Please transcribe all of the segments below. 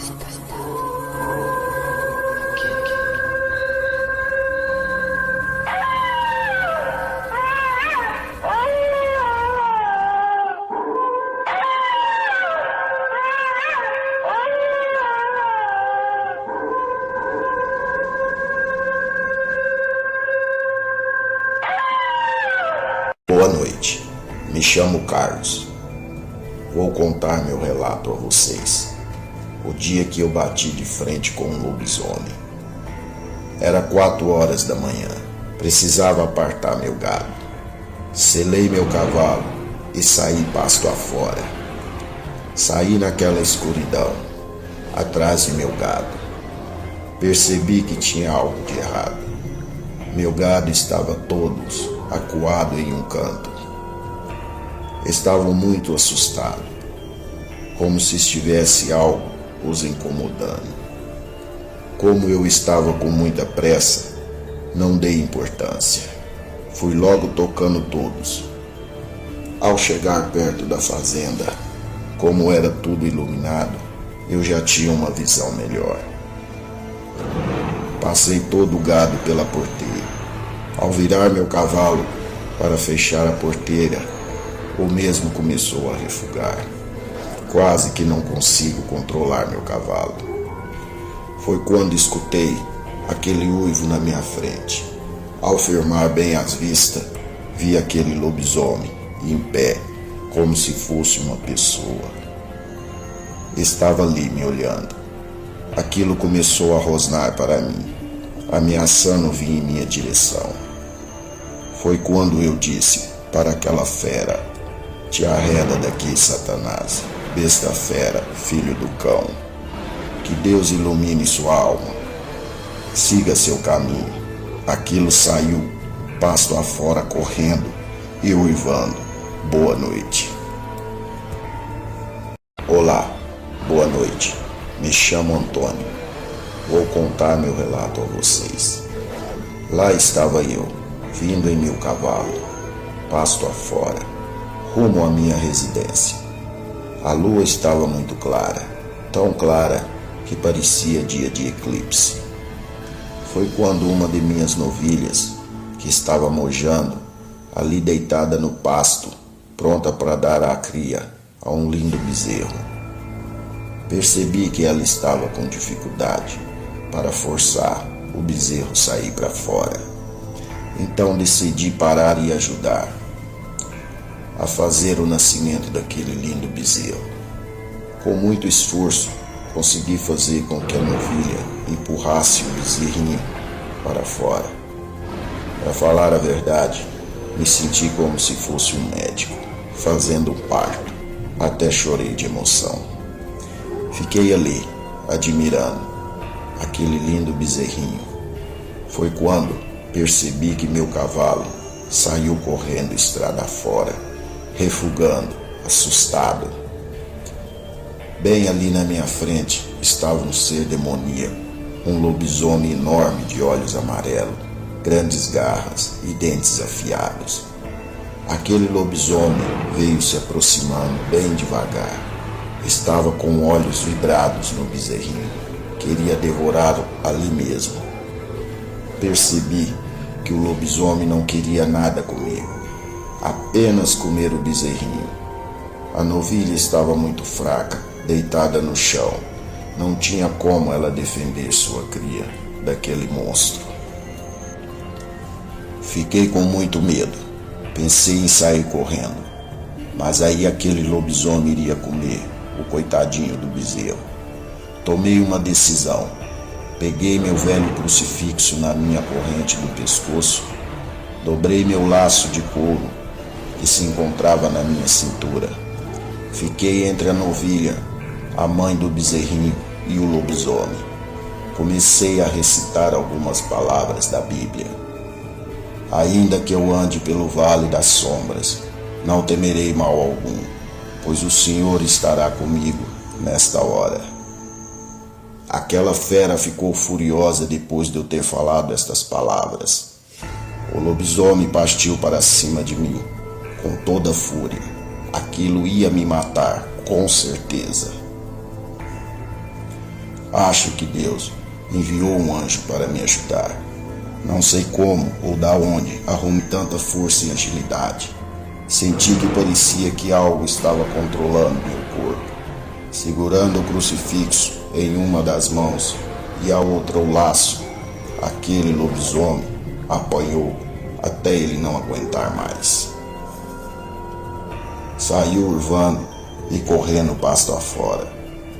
Boa noite, me chamo Carlos. Vou contar meu relato a vocês. O dia que eu bati de frente com um lobisomem. Era 4 horas da manhã. Precisava apartar meu gado. Selei meu cavalo e saí pasto afora. Saí naquela escuridão, atrás de meu gado. Percebi que tinha algo de errado. Meu gado estava todos acuado em um canto. Estavam muito assustados, como se estivesse algo os incomodando. Como eu estava com muita pressa, não dei importância. Fui logo tocando todos. Ao chegar perto da fazenda, como era tudo iluminado, eu já tinha uma visão melhor. Passei todo o gado pela porteira. Ao virar meu cavalo para fechar a porteira, o mesmo começou a refugar. Quase que não consigo controlar meu cavalo. Foi quando escutei aquele uivo na minha frente. Ao firmar bem as vistas, vi aquele lobisomem em pé, como se fosse uma pessoa. Estava ali me olhando. Aquilo começou a rosnar para mim, ameaçando vir em minha direção. Foi quando eu disse para aquela fera: te arreda daqui, Satanás, besta fera, filho do cão. Que Deus ilumine sua alma. Siga seu caminho. Aquilo saiu, pasto afora, correndo e uivando. Boa noite. Olá, boa noite. Me chamo Antônio. Vou contar meu relato a vocês. Lá estava eu, vindo em meu cavalo, pasto afora, rumo à minha residência. A lua estava muito clara, tão clara que parecia dia de eclipse. Foi quando uma de minhas novilhas, que estava mojando, ali deitada no pasto, pronta para dar à cria a um lindo bezerro. Percebi que ela estava com dificuldade para forçar o bezerro sair para fora. Então decidi parar e ajudar a fazer o nascimento daquele lindo bezerro. Com muito esforço, consegui fazer com que a novilha empurrasse o bezerrinho para fora. Para falar a verdade, me senti como se fosse um médico, fazendo um parto. Até chorei de emoção. Fiquei ali, admirando aquele lindo bezerrinho. Foi quando percebi que meu cavalo saiu correndo estrada fora, refugando, assustado. Bem ali na minha frente estava um ser demoníaco, um lobisomem enorme de olhos amarelos, grandes garras e dentes afiados. Aquele lobisomem veio se aproximando bem devagar. Estava com olhos vidrados no bezerrinho. Queria devorá-lo ali mesmo. Percebi que o lobisomem não queria nada comigo, apenas comer o bezerrinho. A novilha estava muito fraca, deitada no chão. Não tinha como ela defender sua cria daquele monstro. Fiquei com muito medo. Pensei em sair correndo, mas aí aquele lobisomem iria comer o coitadinho do bezerro. Tomei uma decisão. Peguei meu velho crucifixo na minha corrente do pescoço, dobrei meu laço de couro que se encontrava na minha cintura. Fiquei entre a novilha, a mãe do bezerrinho e o lobisomem. Comecei a recitar algumas palavras da Bíblia. Ainda que eu ande pelo vale das sombras, não temerei mal algum, pois o Senhor estará comigo nesta hora. Aquela fera ficou furiosa depois de eu ter falado estas palavras. O lobisomem partiu para cima de mim, com toda a fúria. Aquilo ia me matar, com certeza. Acho que Deus enviou um anjo para me ajudar. Não sei como ou da onde arrume tanta força e agilidade. Senti que parecia que algo estava controlando meu corpo, segurando o crucifixo em uma das mãos e a outra o laço. Aquele lobisomem apanhou até ele não aguentar mais. Saiu urvando e correndo pasto afora.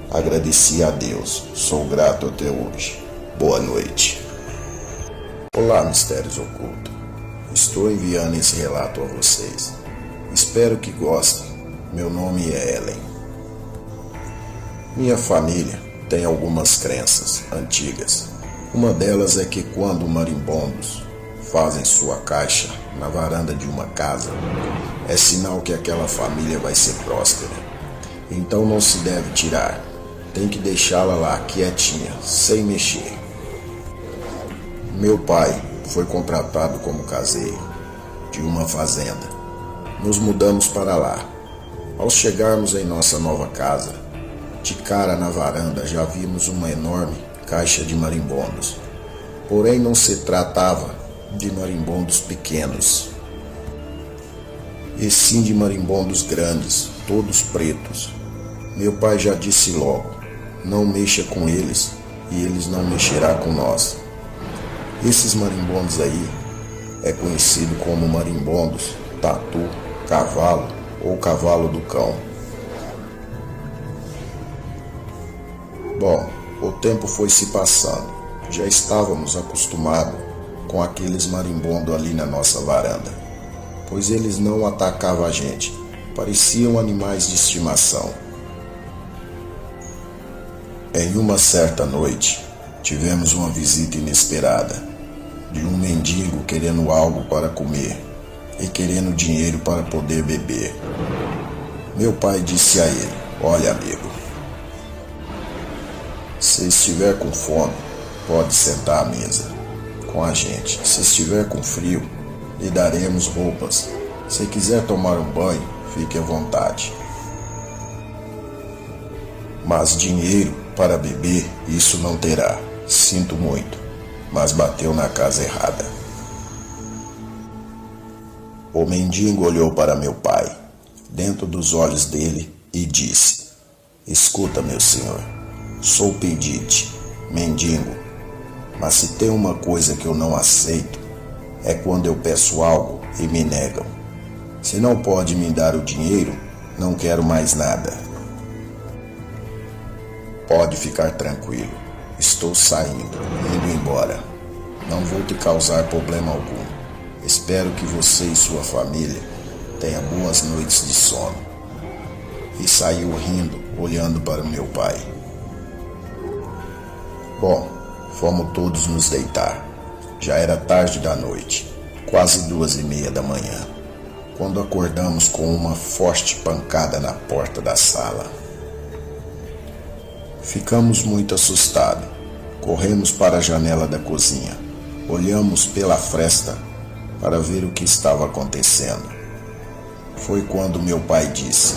Agradeci a Deus, sou grato até hoje. Boa noite. Olá, mistérios ocultos. Estou enviando esse relato a vocês. Espero que gostem. Meu nome é Ellen. Minha família tem algumas crenças antigas. Uma delas é que quando marimbondos fazem sua caixa na varanda de uma casa, é sinal que aquela família vai ser próspera. Então não se deve tirar. Tem que deixá-la lá quietinha, sem mexer. Meu pai foi contratado como caseiro de uma fazenda. Nos mudamos para lá. Ao chegarmos em nossa nova casa, de cara na varanda já vimos uma enorme caixa de marimbondos. Porém não se tratava de marimbondos pequenos, e sim de marimbondos grandes, todos pretos. Meu pai já disse logo, não mexa com eles e eles não mexerá com nós. Esses marimbondos aí é conhecido como marimbondos, tatu, cavalo ou cavalo do cão. Bom, o tempo foi se passando. Já estávamos acostumados com aqueles marimbondos ali na nossa varanda, pois eles não atacavam a gente, pareciam animais de estimação. Em uma certa noite, tivemos uma visita inesperada de um mendigo querendo algo para comer e querendo dinheiro para poder beber. Meu pai disse a ele, olha amigo, se estiver com fome, pode sentar à mesa com a gente. Se estiver com frio, lhe daremos roupas. Se quiser tomar um banho, fique à vontade. Mas dinheiro para beber, isso não terá. Sinto muito, mas bateu na casa errada. O mendigo olhou para meu pai, dentro dos olhos dele, e disse, escuta, meu senhor, sou pedinte, mendigo, mas se tem uma coisa que eu não aceito, é quando eu peço algo e me negam. Se não pode me dar o dinheiro, não quero mais nada. Pode ficar tranquilo, estou saindo, indo embora. Não vou te causar problema algum. Espero que você e sua família tenham boas noites de sono. E saiu rindo, olhando para meu pai. Bom, fomos todos nos deitar. Já era tarde da noite, quase 2:30 da manhã, quando acordamos com uma forte pancada na porta da sala. Ficamos muito assustados. Corremos para a janela da cozinha. Olhamos pela fresta para ver o que estava acontecendo. Foi quando meu pai disse,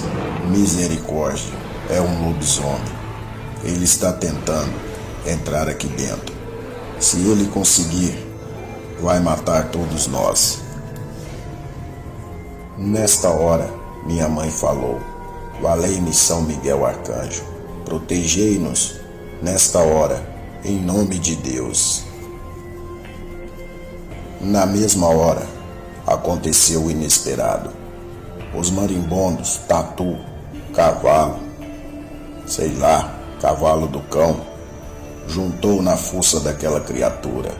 misericórdia, é um lobisomem. Ele está tentando entrar aqui dentro. Se ele conseguir, vai matar todos nós. Nesta hora, minha mãe falou, valei-me São Miguel Arcanjo, protegei-nos nesta hora, em nome de Deus. Na mesma hora, aconteceu o inesperado. Os marimbondos, tatu, cavalo, sei lá, cavalo do cão, juntou na força daquela criatura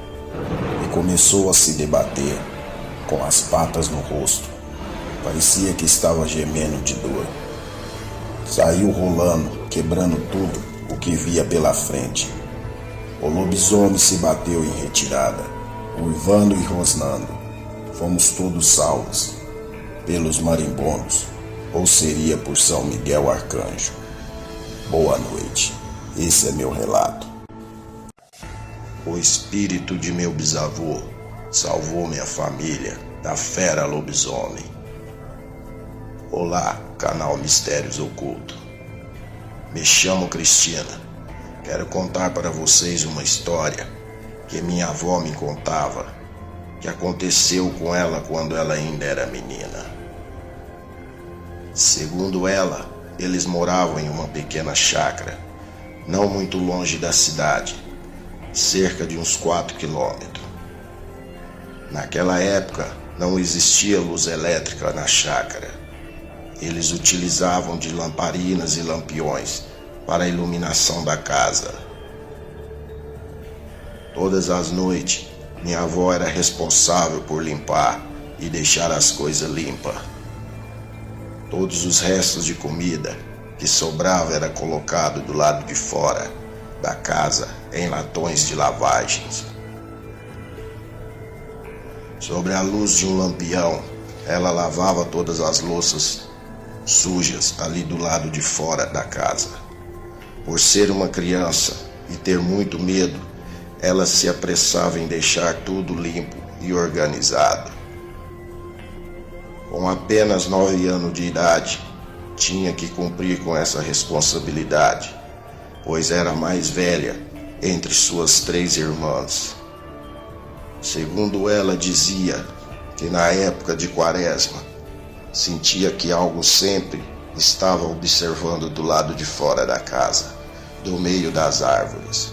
e começou a se debater com as patas no rosto. Parecia que estava gemendo de dor. Saiu rolando, quebrando tudo o que via pela frente. O lobisomem se bateu em retirada, uivando e rosnando. Fomos todos salvos pelos marimbondos, ou seria por São Miguel Arcanjo. Boa noite, esse é meu relato. O espírito de meu bisavô salvou minha família da fera lobisomem. Olá, canal Mistérios Ocultos. Me chamo Cristina Quero contar para vocês uma história que minha avó me contava, que aconteceu com ela quando ela ainda era menina. Segundo ela, eles moravam em uma pequena chácara, não muito longe da cidade, cerca de uns 4 quilômetros. Naquela época, não existia luz elétrica na chácara. Eles utilizavam de lamparinas e lampiões para a iluminação da casa. Todas as noites, minha avó era responsável por limpar e deixar as coisas limpas. Todos os restos de comida que sobrava era colocado do lado de fora da casa em latões de lavagens. Sobre a luz de um lampião, ela lavava todas as louças sujas ali do lado de fora da casa. Por ser uma criança e ter muito medo, ela se apressava em deixar tudo limpo e organizado. Com apenas 9 anos de idade, tinha que cumprir com essa responsabilidade, pois era a mais velha entre suas 3 irmãs. Segundo ela dizia que na época de Quaresma, sentia que algo sempre estava observando do lado de fora da casa, do meio das árvores.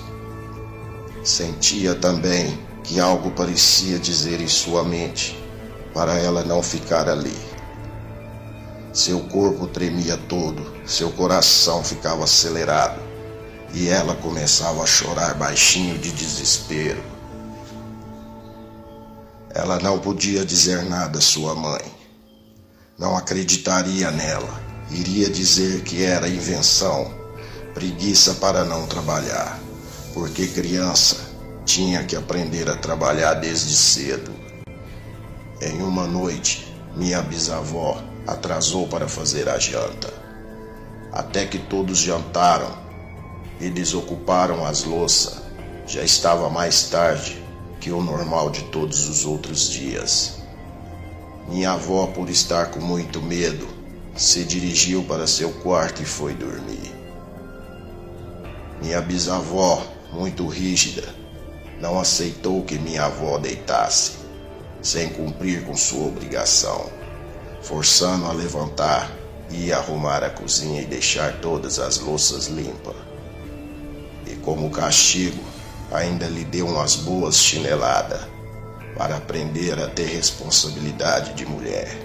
Sentia também que algo parecia dizer em sua mente para ela não ficar ali. Seu corpo tremia todo, seu coração ficava acelerado e ela começava a chorar baixinho de desespero. Ela não podia dizer nada à sua mãe. Não acreditaria nela. Iria dizer que era invenção, preguiça para não trabalhar, porque criança tinha que aprender a trabalhar desde cedo. Em uma noite, minha bisavó atrasou para fazer a janta. Até que todos jantaram e desocuparam as louças, já estava mais tarde que o normal de todos os outros dias. Minha avó, por estar com muito medo, se dirigiu para seu quarto e foi dormir. Minha bisavó, muito rígida, não aceitou que minha avó deitasse, sem cumprir com sua obrigação, forçando a levantar e arrumar a cozinha e deixar todas as louças limpas. E como castigo, ainda lhe deu umas boas chineladas para aprender a ter responsabilidade de mulher.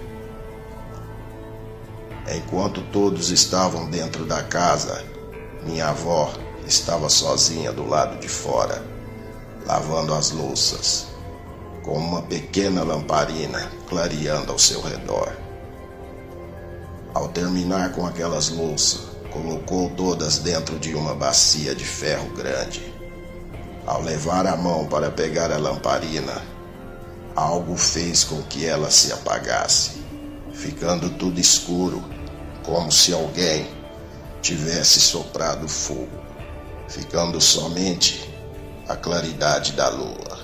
Enquanto todos estavam dentro da casa, minha avó estava sozinha do lado de fora, lavando as louças, com uma pequena lamparina clareando ao seu redor. Ao terminar com aquelas louças, colocou todas dentro de uma bacia de ferro grande. Ao levar a mão para pegar a lamparina, algo fez com que ela se apagasse, ficando tudo escuro, como se alguém tivesse soprado fogo, ficando somente a claridade da lua.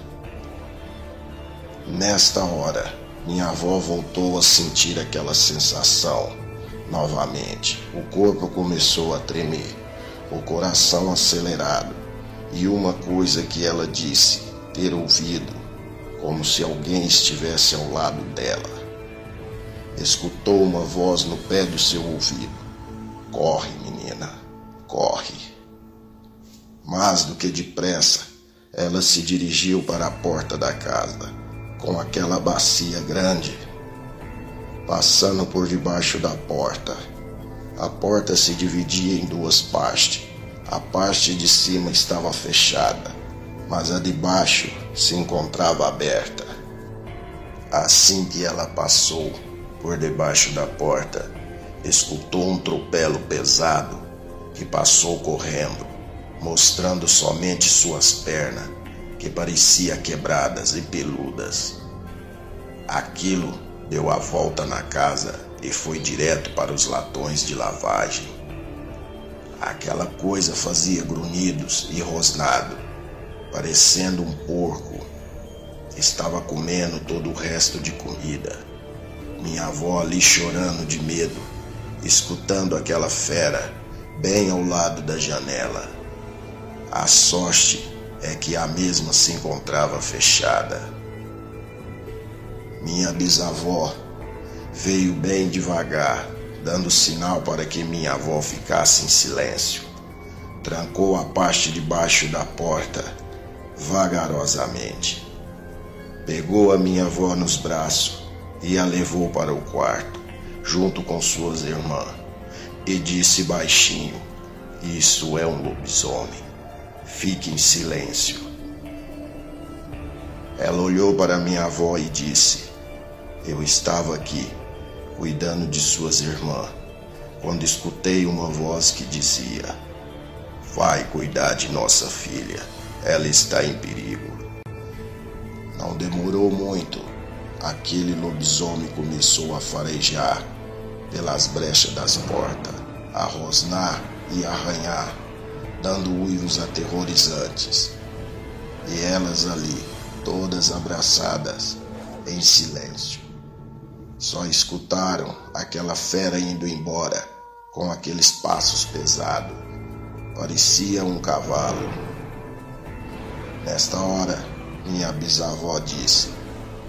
Nesta hora, minha avó voltou a sentir aquela sensação novamente. O corpo começou a tremer, o coração acelerado, e uma coisa que ela disse ter ouvido, como se alguém estivesse ao lado dela. Escutou uma voz no pé do seu ouvido: "Corre, menina, corre." Mais do que depressa, ela se dirigiu para a porta da casa, com aquela bacia grande. Passando por debaixo da porta, a porta se dividia em 2 partes. A parte de cima estava fechada, mas a de baixo se encontrava aberta. Assim que ela passou por debaixo da porta, escutou um tropelo pesado que passou correndo, mostrando somente suas pernas, que pareciam quebradas e peludas. Aquilo deu a volta na casa e foi direto para os latões de lavagem. Aquela coisa fazia grunhidos e rosnado, parecendo um porco. Estava comendo todo o resto de comida. Minha avó ali chorando de medo, escutando aquela fera bem ao lado da janela. A sorte é que a mesma se encontrava fechada. Minha bisavó veio bem devagar, dando sinal para que minha avó ficasse em silêncio. Trancou a parte de baixo da porta vagarosamente. Pegou a minha avó nos braços e a levou para o quarto, junto com suas irmãs, e disse baixinho: "Isso é um lobisomem. Fique em silêncio." Ela olhou para minha avó e disse: "Eu estava aqui, cuidando de suas irmãs, quando escutei uma voz que dizia: 'Vai cuidar de nossa filha, ela está em perigo.'" Não demorou muito, aquele lobisomem começou a farejar pelas brechas das portas, a rosnar e arranhar, dando uivos aterrorizantes. E elas ali, todas abraçadas, em silêncio, só escutaram aquela fera indo embora com aqueles passos pesados. Parecia um cavalo. Nesta hora, minha bisavó disse: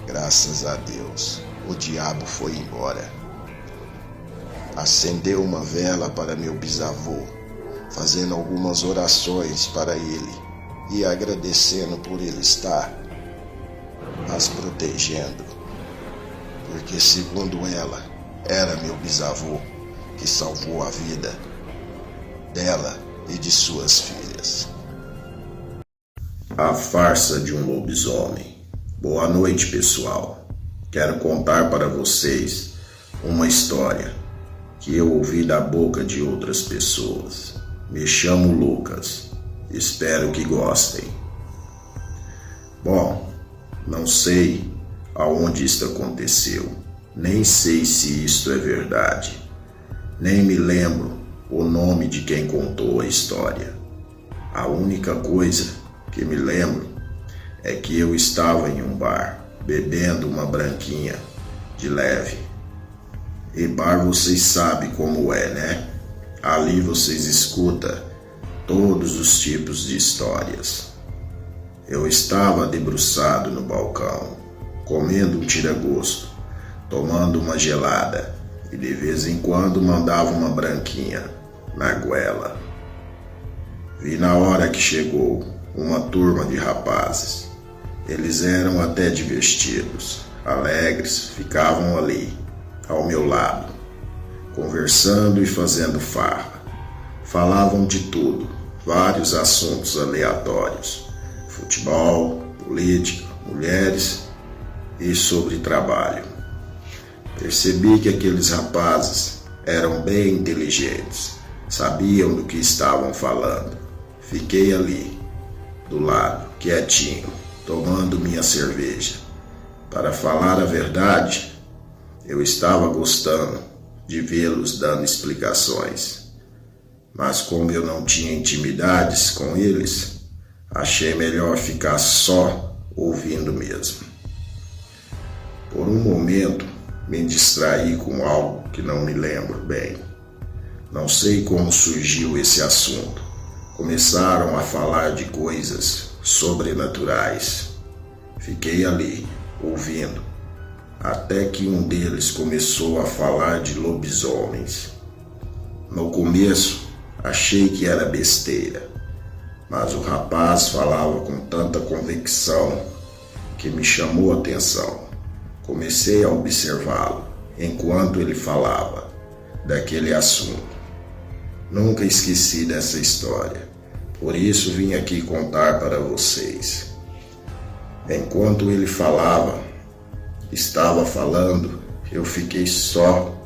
"Graças a Deus, o diabo foi embora." Acendeu uma vela para meu bisavô, fazendo algumas orações para ele e agradecendo por ele estar as protegendo, porque segundo ela, era meu bisavô que salvou a vida dela e de suas filhas. A farsa de um lobisomem. Boa noite, pessoal. Quero contar para vocês uma história que eu ouvi da boca de outras pessoas. Me chamo Lucas. Espero que gostem. Bom, não sei aonde isto aconteceu. Nem sei se isto é verdade. Nem me lembro o nome de quem contou a história. A única coisa que me lembro é que eu estava em um bar, bebendo uma branquinha de leve. E bar vocês sabem como é, né? Ali vocês escutam todos os tipos de histórias. Eu estava debruçado no balcão, comendo um tira-gosto, tomando uma gelada e de vez em quando mandava uma branquinha na goela. Vi na hora que chegou uma turma de rapazes. Eles eram até divertidos, alegres, ficavam ali, ao meu lado, conversando e fazendo farra. Falavam de tudo, vários assuntos aleatórios: futebol, política, mulheres e sobre trabalho. Percebi que aqueles rapazes eram bem inteligentes, sabiam do que estavam falando. Fiquei ali, do lado, quietinho, tomando minha cerveja. Para falar a verdade, eu estava gostando de vê-los dando explicações. Mas como eu não tinha intimidades com eles, achei melhor ficar só ouvindo mesmo. Por um momento, me distraí com algo que não me lembro bem. Não sei como surgiu esse assunto. Começaram a falar de coisas sobrenaturais. Fiquei ali, ouvindo, até que um deles começou a falar de lobisomens. No começo, achei que era besteira, mas o rapaz falava com tanta convicção que me chamou a atenção. Comecei a observá-lo enquanto ele falava daquele assunto. Nunca esqueci dessa história, por isso vim aqui contar para vocês. Enquanto ele estava falando, eu fiquei só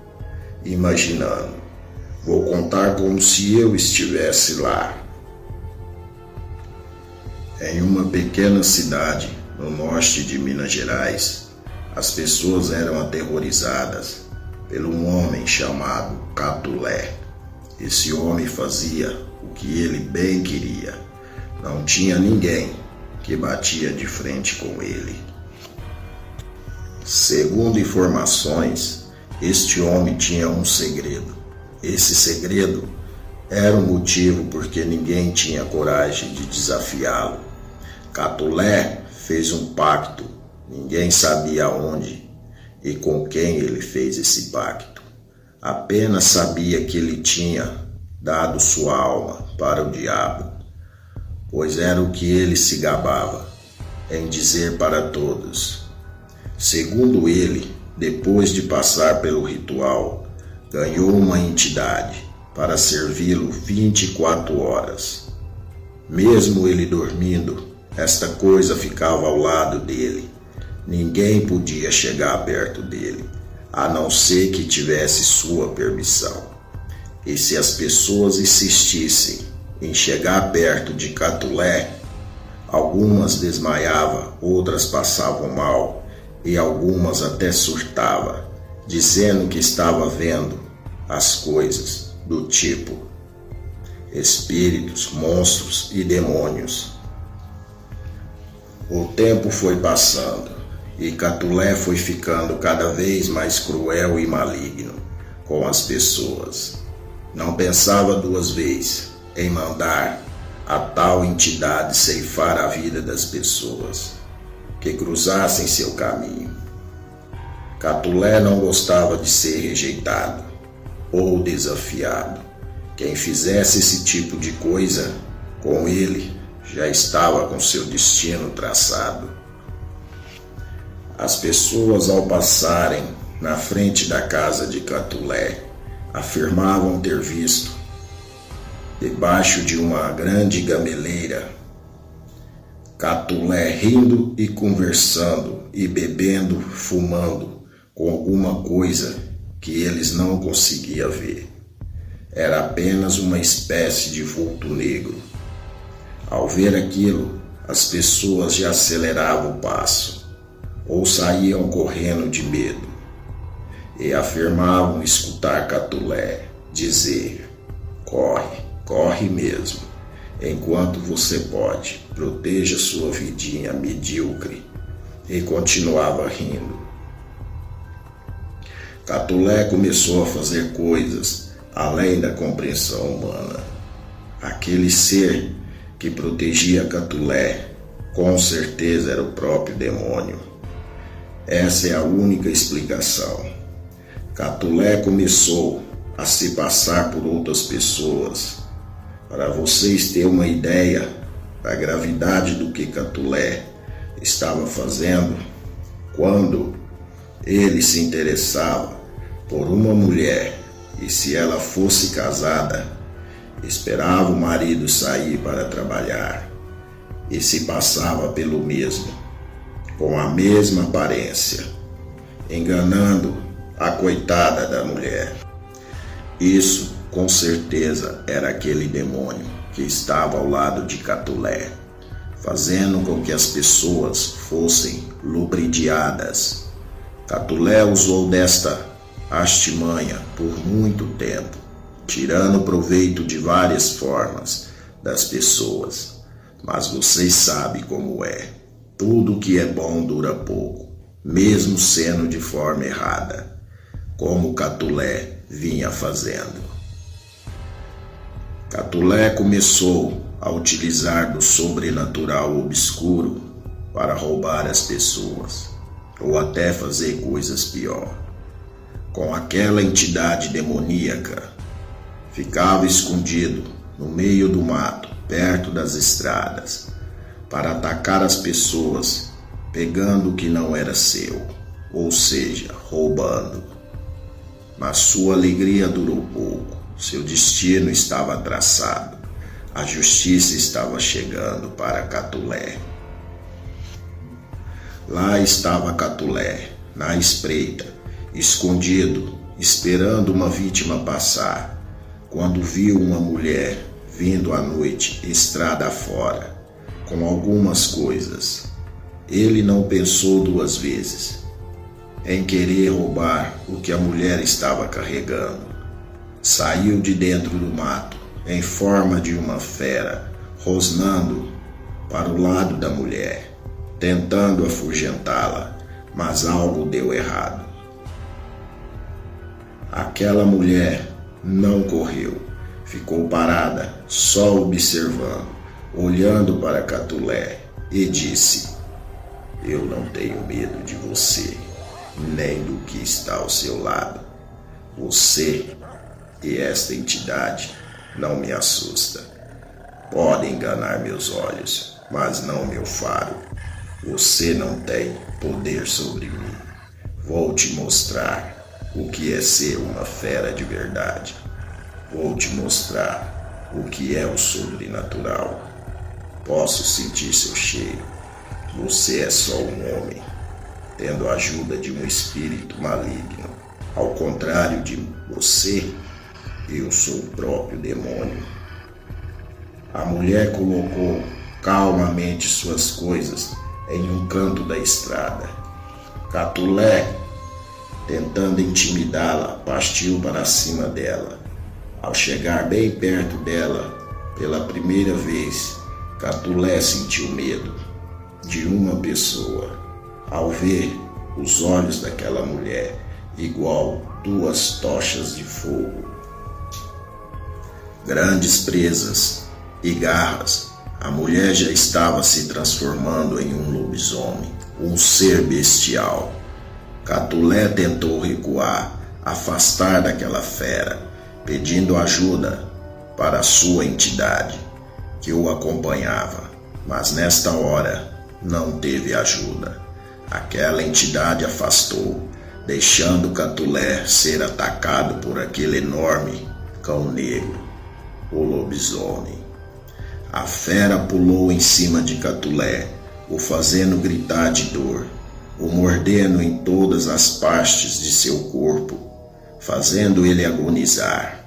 imaginando. Vou contar como se eu estivesse lá. Em uma pequena cidade no norte de Minas Gerais, as pessoas eram aterrorizadas por um homem chamado Catulé. Esse homem fazia o que ele bem queria. Não tinha ninguém que batia de frente com ele. Segundo informações, este homem tinha um segredo. Esse segredo Era o motivo porque ninguém tinha coragem de desafiá-lo. Catulé fez um pacto, ninguém sabia onde e com quem ele fez esse pacto. Apenas sabia que ele tinha dado sua alma para o diabo, pois era o que ele se gabava em dizer para todos. Segundo ele, depois de passar pelo ritual, ganhou uma entidade para servi-lo 24 horas. Mesmo ele dormindo, esta coisa ficava ao lado dele. Ninguém podia chegar perto dele, a não ser que tivesse sua permissão. E se as pessoas insistissem em chegar perto de Catulé, algumas desmaiavam, outras passavam mal e algumas até surtavam, dizendo que estava vendo as coisas do tipo espíritos, monstros e demônios. O tempo foi passando e Catulé foi ficando cada vez mais cruel e maligno com as pessoas. Não pensava duas vezes em mandar a tal entidade ceifar a vida das pessoas que cruzassem seu caminho. Catulé não gostava de ser rejeitado ou desafiado. Quem fizesse esse tipo de coisa com ele já estava com seu destino traçado. As pessoas, ao passarem na frente da casa de Catulé, afirmavam ter visto, debaixo de uma grande gameleira, Catulé rindo e conversando e bebendo, fumando com alguma coisa que eles não conseguiam ver. Era apenas uma espécie de vulto negro. Ao ver aquilo, as pessoas já aceleravam o passo ou saíam correndo de medo e afirmavam escutar Catulé dizer: corre, corre mesmo, enquanto você pode, proteja sua vidinha medíocre. E continuava rindo. Catulé começou a fazer coisas além da compreensão humana. Aquele ser que protegia Catulé com certeza era o próprio demônio. Essa é a única explicação. Catulé começou a se passar por outras pessoas. Para vocês terem uma ideia da gravidade do que Catulé estava fazendo, quando ele se interessava por uma mulher e se ela fosse casada, esperava o marido sair para trabalhar e se passava pelo mesmo, com a mesma aparência, enganando a coitada da mulher. Isso, com certeza, era aquele demônio que estava ao lado de Catulé, fazendo com que as pessoas fossem lubridiadas. Catulé usou desta artimanha por muito tempo, tirando proveito de várias formas das pessoas. Mas vocês sabem como é. Tudo que é bom dura pouco, mesmo sendo de forma errada, como Catulé vinha fazendo. Catulé começou a utilizar do sobrenatural obscuro para roubar as pessoas, ou até fazer coisas pior. Com aquela entidade demoníaca, ficava escondido no meio do mato, perto das estradas, para atacar as pessoas, pegando o que não era seu, ou seja, roubando. Mas sua alegria durou pouco, seu destino estava traçado, a justiça estava chegando para Catulé. Lá estava Catulé, na espreita, escondido, esperando uma vítima passar, quando viu uma mulher vindo à noite, estrada fora, com algumas coisas. Ele não pensou duas vezes em querer roubar o que a mulher estava carregando. Saiu de dentro do mato, em forma de uma fera, rosnando para o lado da mulher, tentando afugentá-la, mas algo deu errado. Aquela mulher não correu, ficou parada, só observando, olhando para Catulé, e disse: eu não tenho medo de você, nem do que está ao seu lado. Você e esta entidade não me assusta. Pode enganar meus olhos, mas não meu faro. Você não tem poder sobre mim. Vou te mostrar o que é ser uma fera de verdade. Vou te mostrar o que é o sobrenatural. Posso sentir seu cheiro. Você é só um homem, tendo a ajuda de um espírito maligno. Ao contrário de você, eu sou o próprio demônio. A mulher colocou calmamente suas coisas em um canto da estrada. Catulé, tentando intimidá-la, partiu para cima dela. Ao chegar bem perto dela, pela primeira vez, Catulé sentiu medo de uma pessoa. Ao ver os olhos daquela mulher, igual duas tochas de fogo, grandes presas e garras, a mulher já estava se transformando em um lobisomem, um ser bestial. Catulé tentou recuar, afastar daquela fera, pedindo ajuda para a sua entidade, que o acompanhava, mas nesta hora não teve ajuda. Aquela entidade afastou, deixando Catulé ser atacado por aquele enorme cão negro, o lobisomem. A fera pulou em cima de Catulé, o fazendo gritar de dor, o mordendo em todas as partes de seu corpo, fazendo ele agonizar.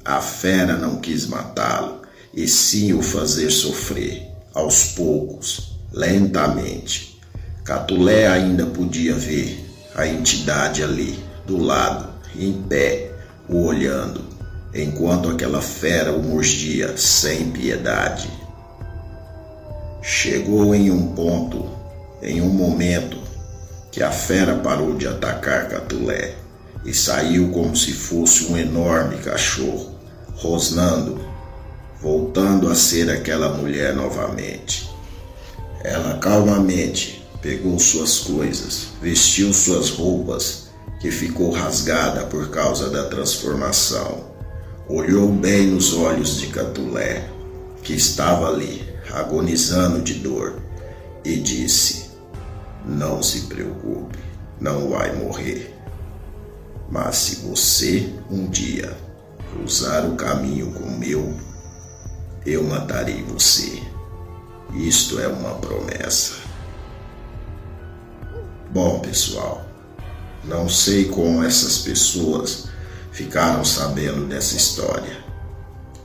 A fera não quis matá-lo, e sim o fazer sofrer, aos poucos, lentamente. Catulé ainda podia ver a entidade ali, do lado, em pé, o olhando, enquanto aquela fera o mordia sem piedade. Chegou em um ponto, em um momento, que a fera parou de atacar Catulé e saiu como se fosse um enorme cachorro, rosnando, voltando a ser aquela mulher novamente. Ela calmamente pegou suas coisas, vestiu suas roupas, que ficou rasgada por causa da transformação. Olhou bem nos olhos de Catulé, que estava ali, agonizando de dor, e disse: não se preocupe, não vai morrer. Mas se você um dia cruzar o caminho com o meu, eu matarei você. Isto é uma promessa. Bom, pessoal, não sei como essas pessoas ficaram sabendo dessa história.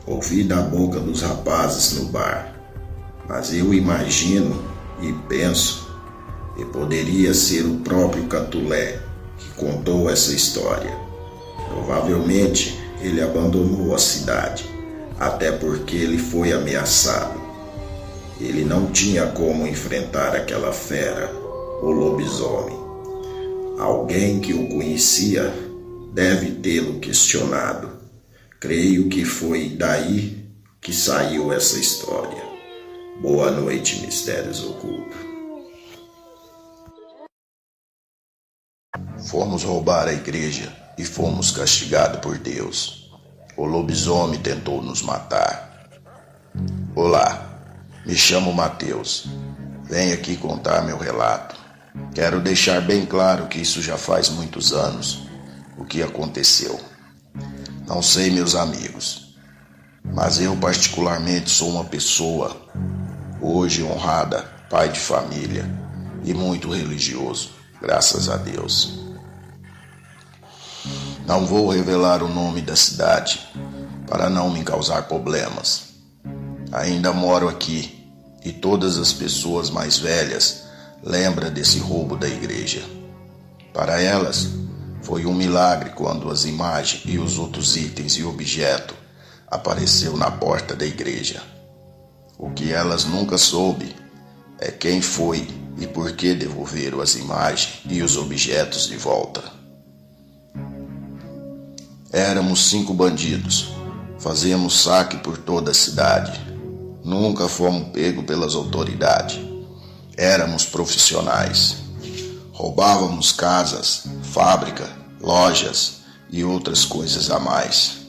Ouvi da boca dos rapazes no bar, mas eu imagino e penso que poderia ser o próprio Catulé que contou essa história. Provavelmente ele abandonou a cidade, até porque ele foi ameaçado. Ele não tinha como enfrentar aquela fera, o lobisomem. Alguém que o conhecia deve tê-lo questionado. Creio que foi daí que saiu essa história. Boa noite, mistérios ocultos. Fomos roubar a igreja e fomos castigados por Deus. O lobisomem tentou nos matar. Olá, me chamo Mateus. Venho aqui contar meu relato. Quero deixar bem claro que isso já faz muitos anos, o que aconteceu. Não sei, meus amigos, mas eu particularmente sou uma pessoa, hoje honrada, pai de família e muito religioso, graças a Deus. Não vou revelar o nome da cidade para não me causar problemas. Ainda moro aqui e todas as pessoas mais velhas lembram desse roubo da igreja. Para elas, foi um milagre quando as imagens e os outros itens e objetos apareceu na porta da igreja. O que elas nunca soube é quem foi e por que devolveram as imagens e os objetos de volta. Éramos 5 bandidos, Fazíamos saque por toda a cidade. Nunca fomos pegos pelas autoridades. Éramos profissionais. Roubávamos casas, fábrica, lojas e outras coisas a mais.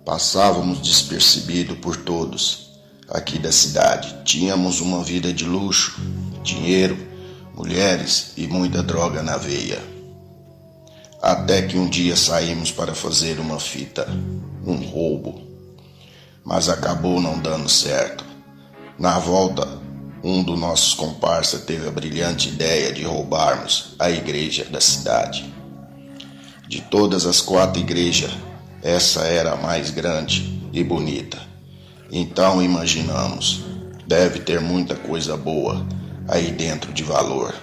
Passávamos despercebidos por todos aqui da cidade. Tínhamos uma vida de luxo, dinheiro, mulheres e muita droga na veia. Até que um dia saímos para fazer uma fita, um roubo. Mas acabou não dando certo. Na volta, um dos nossos comparsas teve a brilhante ideia de roubarmos a igreja da cidade. De todas as 4 igrejas, essa era a mais grande e bonita. Então imaginamos, deve ter muita coisa boa aí dentro de valor.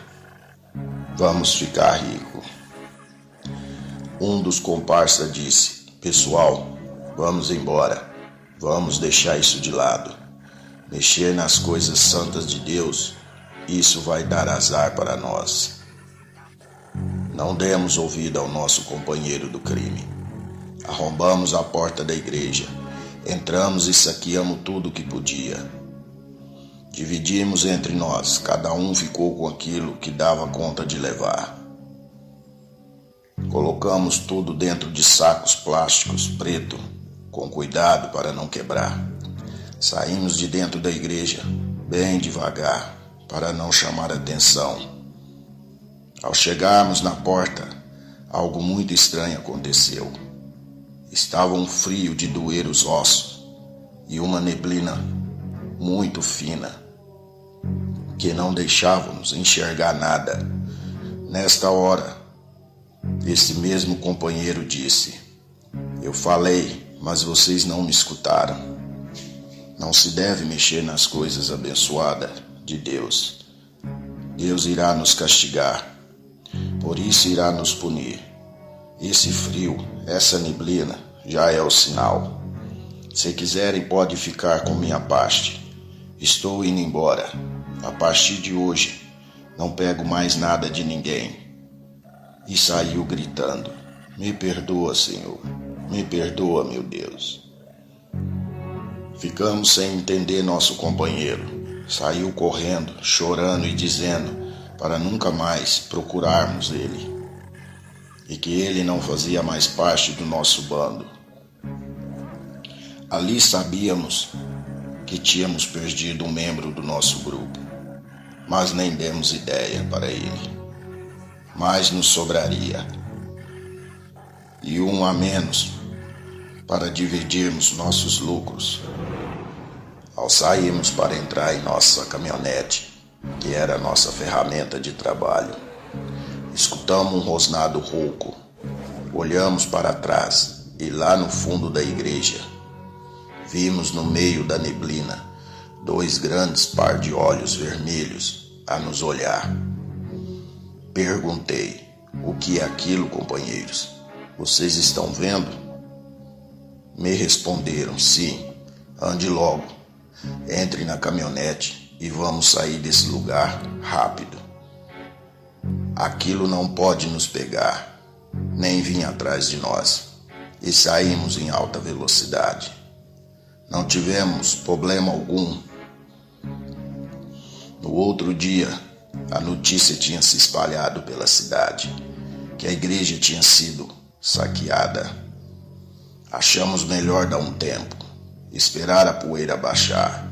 Vamos ficar ricos. Um dos comparsas disse: pessoal, vamos embora. Vamos deixar isso de lado. Mexer nas coisas santas de Deus, isso vai dar azar para nós. Não demos ouvido ao nosso companheiro do crime. Arrombamos a porta da igreja. Entramos e saqueamos tudo o que podia. Dividimos entre nós, cada um ficou com aquilo que dava conta de levar. Colocamos tudo dentro de sacos plásticos preto, com cuidado para não quebrar. Saímos de dentro da igreja, bem devagar, para não chamar atenção. Ao chegarmos na porta, algo muito estranho aconteceu. Estava um frio de doer os ossos e uma neblina muito fina, que não deixávamos enxergar nada. Nesta hora, esse mesmo companheiro disse: eu falei, mas vocês não me escutaram. Não se deve mexer nas coisas abençoadas de Deus. Deus irá nos castigar, por isso irá nos punir. Esse frio, essa neblina, já é o sinal. Se quiserem, pode ficar com minha parte. Estou indo embora. A partir de hoje, não pego mais nada de ninguém. E saiu gritando: me perdoa, Senhor. Me perdoa, meu Deus. Ficamos sem entender nosso companheiro. Saiu correndo, chorando e dizendo para nunca mais procurarmos ele, e que ele não fazia mais parte do nosso bando. Ali sabíamos que tínhamos perdido um membro do nosso grupo, mas nem demos ideia para ele. Mas nos sobraria, e um a menos para dividirmos nossos lucros. Ao sairmos para entrar em nossa caminhonete, que era a nossa ferramenta de trabalho, escutamos um rosnado rouco. Olhamos para trás e lá no fundo da igreja, vimos no meio da neblina 2 grandes par de olhos vermelhos a nos olhar. Perguntei: o que é aquilo, companheiros? Vocês estão vendo? Me responderam: sim, ande logo. Entre na caminhonete e vamos sair desse lugar rápido. Aquilo não pode nos pegar, nem vir atrás de nós. E saímos em alta velocidade. Não tivemos problema algum. No outro dia, a notícia tinha se espalhado pela cidade, que a igreja tinha sido saqueada. Achamos melhor dar um tempo, esperar a poeira baixar,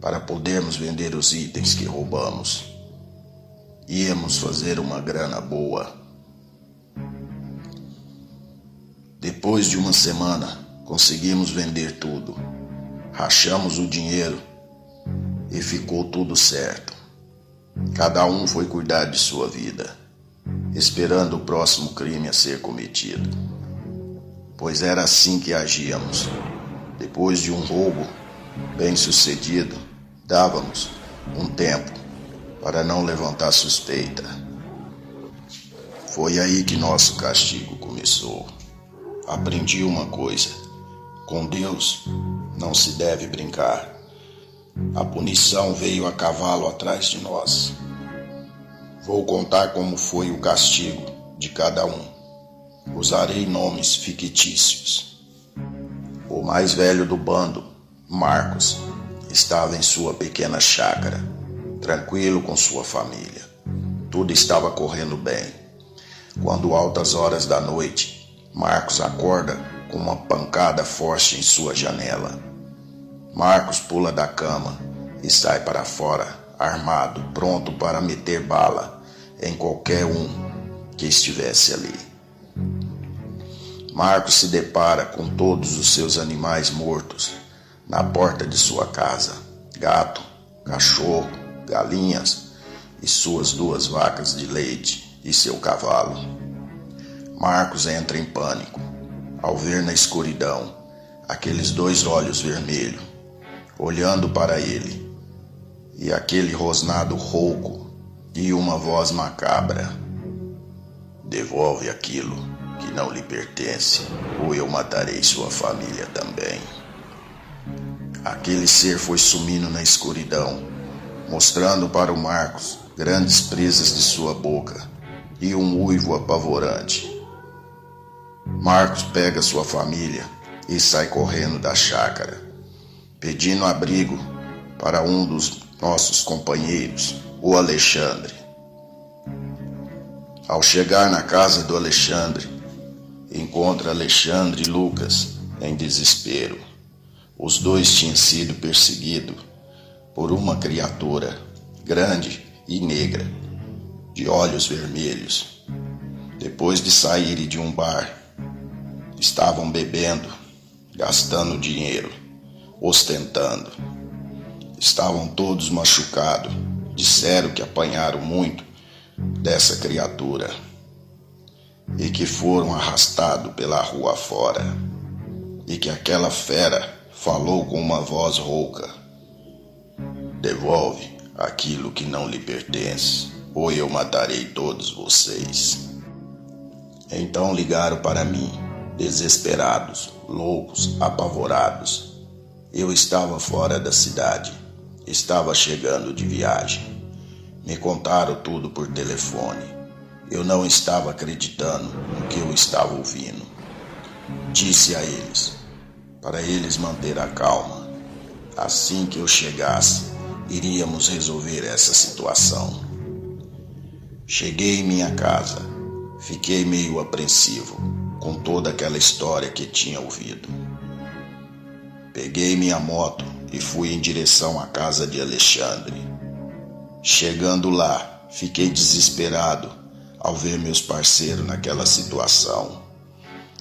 para podermos vender os itens que roubamos. Íamos fazer uma grana boa. Depois de uma semana, conseguimos vender tudo. Rachamos o dinheiro e ficou tudo certo. Cada um foi cuidar de sua vida, esperando o próximo crime a ser cometido. Pois era assim que agíamos. Depois de um roubo bem-sucedido, dávamos um tempo para não levantar suspeita. Foi aí que nosso castigo começou. Aprendi uma coisa: com Deus não se deve brincar. A punição veio a cavalo atrás de nós. Vou contar como foi o castigo de cada um. Usarei nomes fictícios. O mais velho do bando, Marcos, estava em sua pequena chácara, tranquilo com sua família. Tudo estava correndo bem. Quando, altas horas da noite, Marcos acorda com uma pancada forte em sua janela. Marcos pula da cama e sai para fora, armado, pronto para meter bala em qualquer um que estivesse ali. Marcos se depara com todos os seus animais mortos na porta de sua casa: gato, cachorro, galinhas e suas 2 vacas de leite e seu cavalo. Marcos entra em pânico ao ver na escuridão aqueles 2 olhos vermelhos olhando para ele, e aquele rosnado rouco e uma voz macabra: devolve aquilo que não lhe pertence, ou eu matarei sua família também. Aquele ser foi sumindo na escuridão, mostrando para o Marcos grandes presas de sua boca e um uivo apavorante. Marcos pega sua família e sai correndo da chácara, pedindo abrigo para um dos nossos companheiros, o Alexandre. Ao chegar na casa do Alexandre, encontra Alexandre e Lucas em desespero. Os 2 tinham sido perseguidos por uma criatura grande e negra, de olhos vermelhos. Depois de saírem de um bar, estavam bebendo, gastando dinheiro, ostentando. Estavam todos machucados. Disseram que apanharam muito dessa criatura e que foram arrastados pela rua fora, e que aquela fera falou com uma voz rouca: devolve aquilo que não lhe pertence, ou eu matarei todos vocês. Então ligaram para mim, desesperados, loucos, apavorados. Eu estava fora da cidade, estava chegando de viagem. Me contaram tudo por telefone. Eu não estava acreditando no que eu estava ouvindo. Disse a eles, para eles manter a calma. Assim que eu chegasse, iríamos resolver essa situação. Cheguei em minha casa, fiquei meio apreensivo com toda aquela história que tinha ouvido. Peguei minha moto e fui em direção à casa de Alexandre. Chegando lá, fiquei desesperado ao ver meus parceiros naquela situação.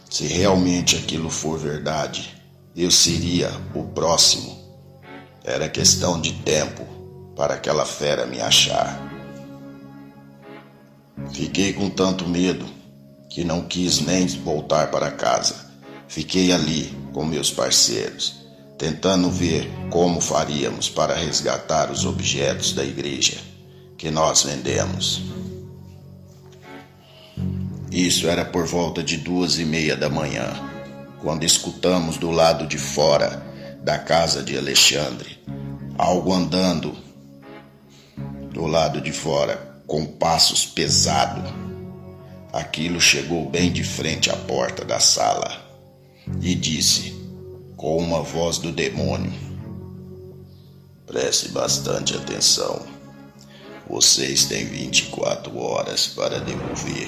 Se realmente aquilo for verdade, eu seria o próximo. Era questão de tempo para aquela fera me achar. Fiquei com tanto medo que não quis nem voltar para casa. Fiquei ali com meus parceiros, tentando ver como faríamos para resgatar os objetos da igreja que nós vendemos. Isso era por volta de 2:30 da manhã, quando escutamos do lado de fora da casa de Alexandre algo andando do lado de fora com passos pesados. Aquilo chegou bem de frente à porta da sala e disse, com uma voz do demônio: preste bastante atenção. Vocês têm 24 horas para devolver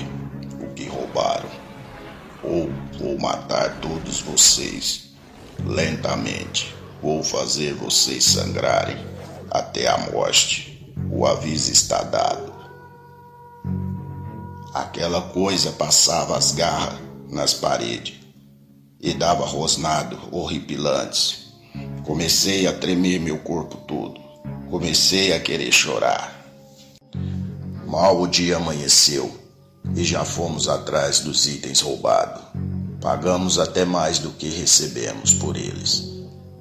o que roubaram, ou vou matar todos vocês lentamente. Vou fazer vocês sangrarem até a morte. O aviso está dado. Aquela coisa passava as garras nas paredes e dava rosnado horripilantes. Comecei a tremer meu corpo todo. Comecei a querer chorar. Mal o dia amanheceu e já fomos atrás dos itens roubados. Pagamos até mais do que recebemos por eles.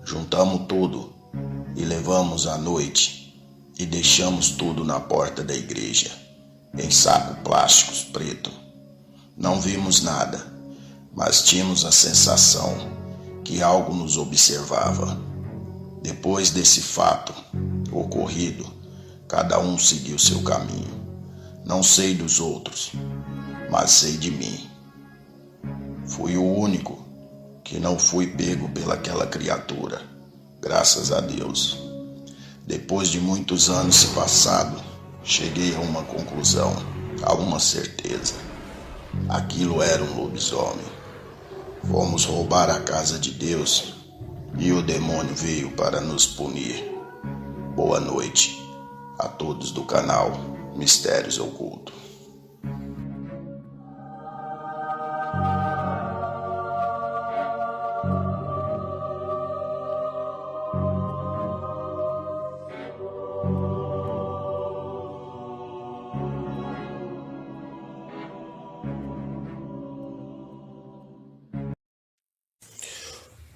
Juntamos tudo e levamos à noite e deixamos tudo na porta da igreja, em sacos plásticos preto. Não vimos nada, mas tínhamos a sensação que algo nos observava. Depois desse fato ocorrido, cada um seguiu seu caminho. Não sei dos outros, mas sei de mim. Fui o único que não fui pego pelaquela criatura, graças a Deus. Depois de muitos anos se passado, cheguei a uma conclusão, a uma certeza. Aquilo era um lobisomem. Fomos roubar a casa de Deus e o demônio veio para nos punir. Boa noite a todos do canal Mistérios Ocultos.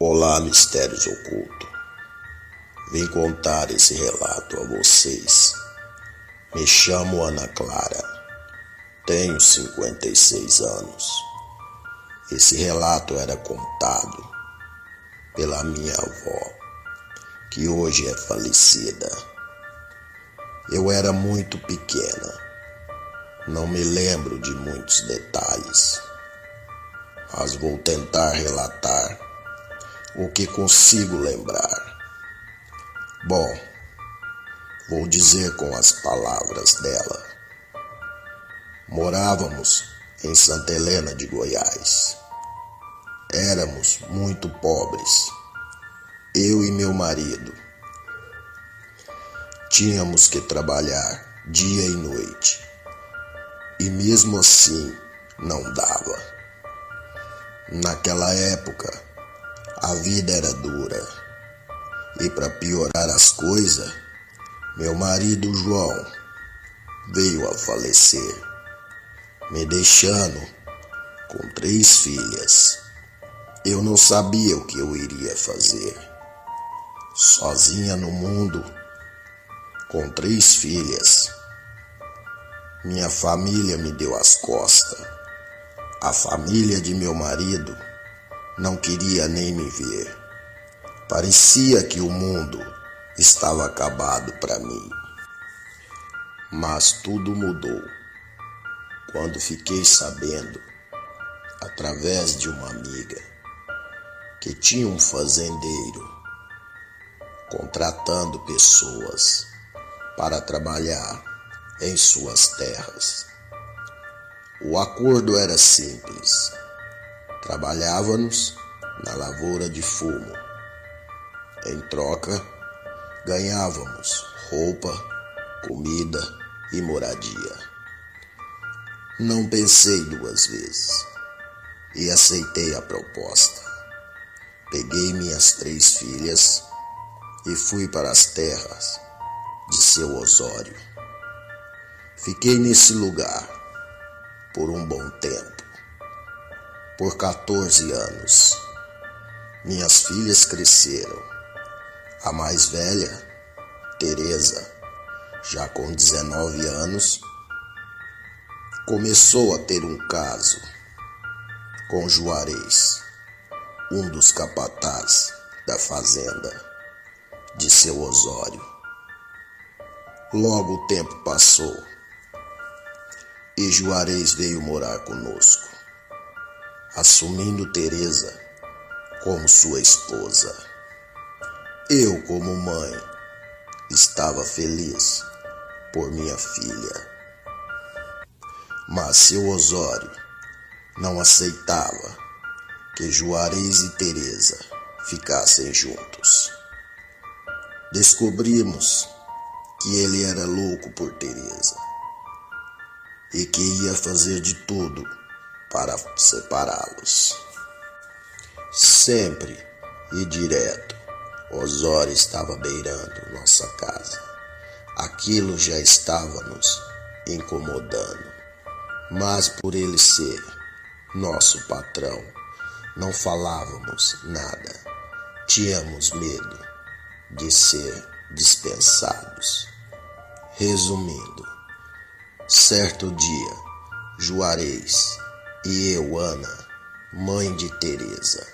Olá, Mistérios Ocultos. Vim contar esse relato a vocês. Me chamo Ana Clara. Tenho 56 anos. Esse relato era contado pela minha avó, que hoje é falecida. Eu era muito pequena. Não me lembro de muitos detalhes, mas vou tentar relatar o que consigo lembrar. Bom, vou dizer com as palavras dela. Morávamos em Santa Helena de Goiás. Éramos muito pobres. Eu e meu marido tínhamos que trabalhar dia e noite. E mesmo assim não dava. Naquela época, a vida era dura e para piorar as coisas, meu marido João veio a falecer, me deixando com 3 filhas. Eu não sabia o que eu iria fazer. Sozinha no mundo, com 3 filhas. Minha família me deu as costas. A família de meu marido não queria nem me ver. Parecia que o mundo estava acabado para mim. Mas tudo mudou quando fiquei sabendo, através de uma amiga, que tinha um fazendeiro contratando pessoas para trabalhar em suas terras. O acordo era simples. Trabalhávamos na lavoura de fumo. Em troca, ganhávamos roupa, comida e moradia. Não pensei 2 vezes e aceitei a proposta. Peguei minhas 3 filhas e fui para as terras de seu Osório. Fiquei nesse lugar por um bom tempo. Por 14 anos, minhas filhas cresceram. A mais velha, Teresa, já com 19 anos, começou a ter um caso com Juarez, um dos capatazes da fazenda de seu Osório. Logo o tempo passou e Juarez veio morar conosco, assumindo Teresa como sua esposa. Eu, como mãe, estava feliz por minha filha. Mas seu Osório não aceitava que Juarez e Teresa ficassem juntos. Descobrimos que ele era louco por Teresa e que ia fazer de tudo para separá-los. Sempre e direto, Osório estava beirando nossa casa. Aquilo já estava nos incomodando, mas por ele ser nosso patrão, não falávamos nada. Tínhamos medo de ser dispensados. Resumindo, certo dia, Juarez e eu, Ana, mãe de Teresa,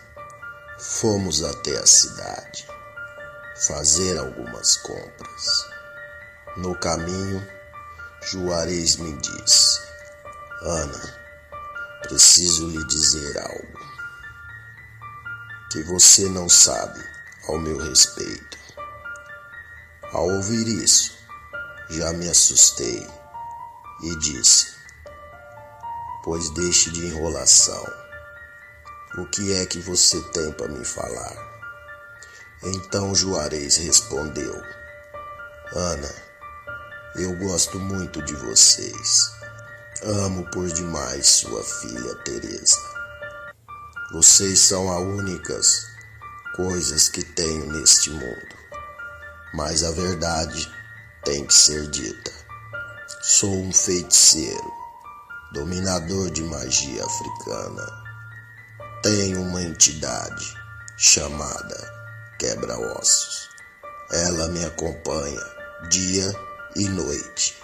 fomos até a cidade fazer algumas compras. No caminho, Juarez me disse: Ana, preciso lhe dizer algo. que você não sabe ao meu respeito. Ao ouvir isso, já me assustei e disse: pois deixe de enrolação. O que é que você tem para me falar? Então Juarez respondeu: Ana, eu gosto muito de vocês. Amo por demais sua filha Teresa. Vocês são as únicas coisas que tenho neste mundo. Mas a verdade tem que ser dita. Sou um feiticeiro, dominador de magia africana. Tenho uma entidade chamada Quebra-Ossos. Ela me acompanha dia e noite.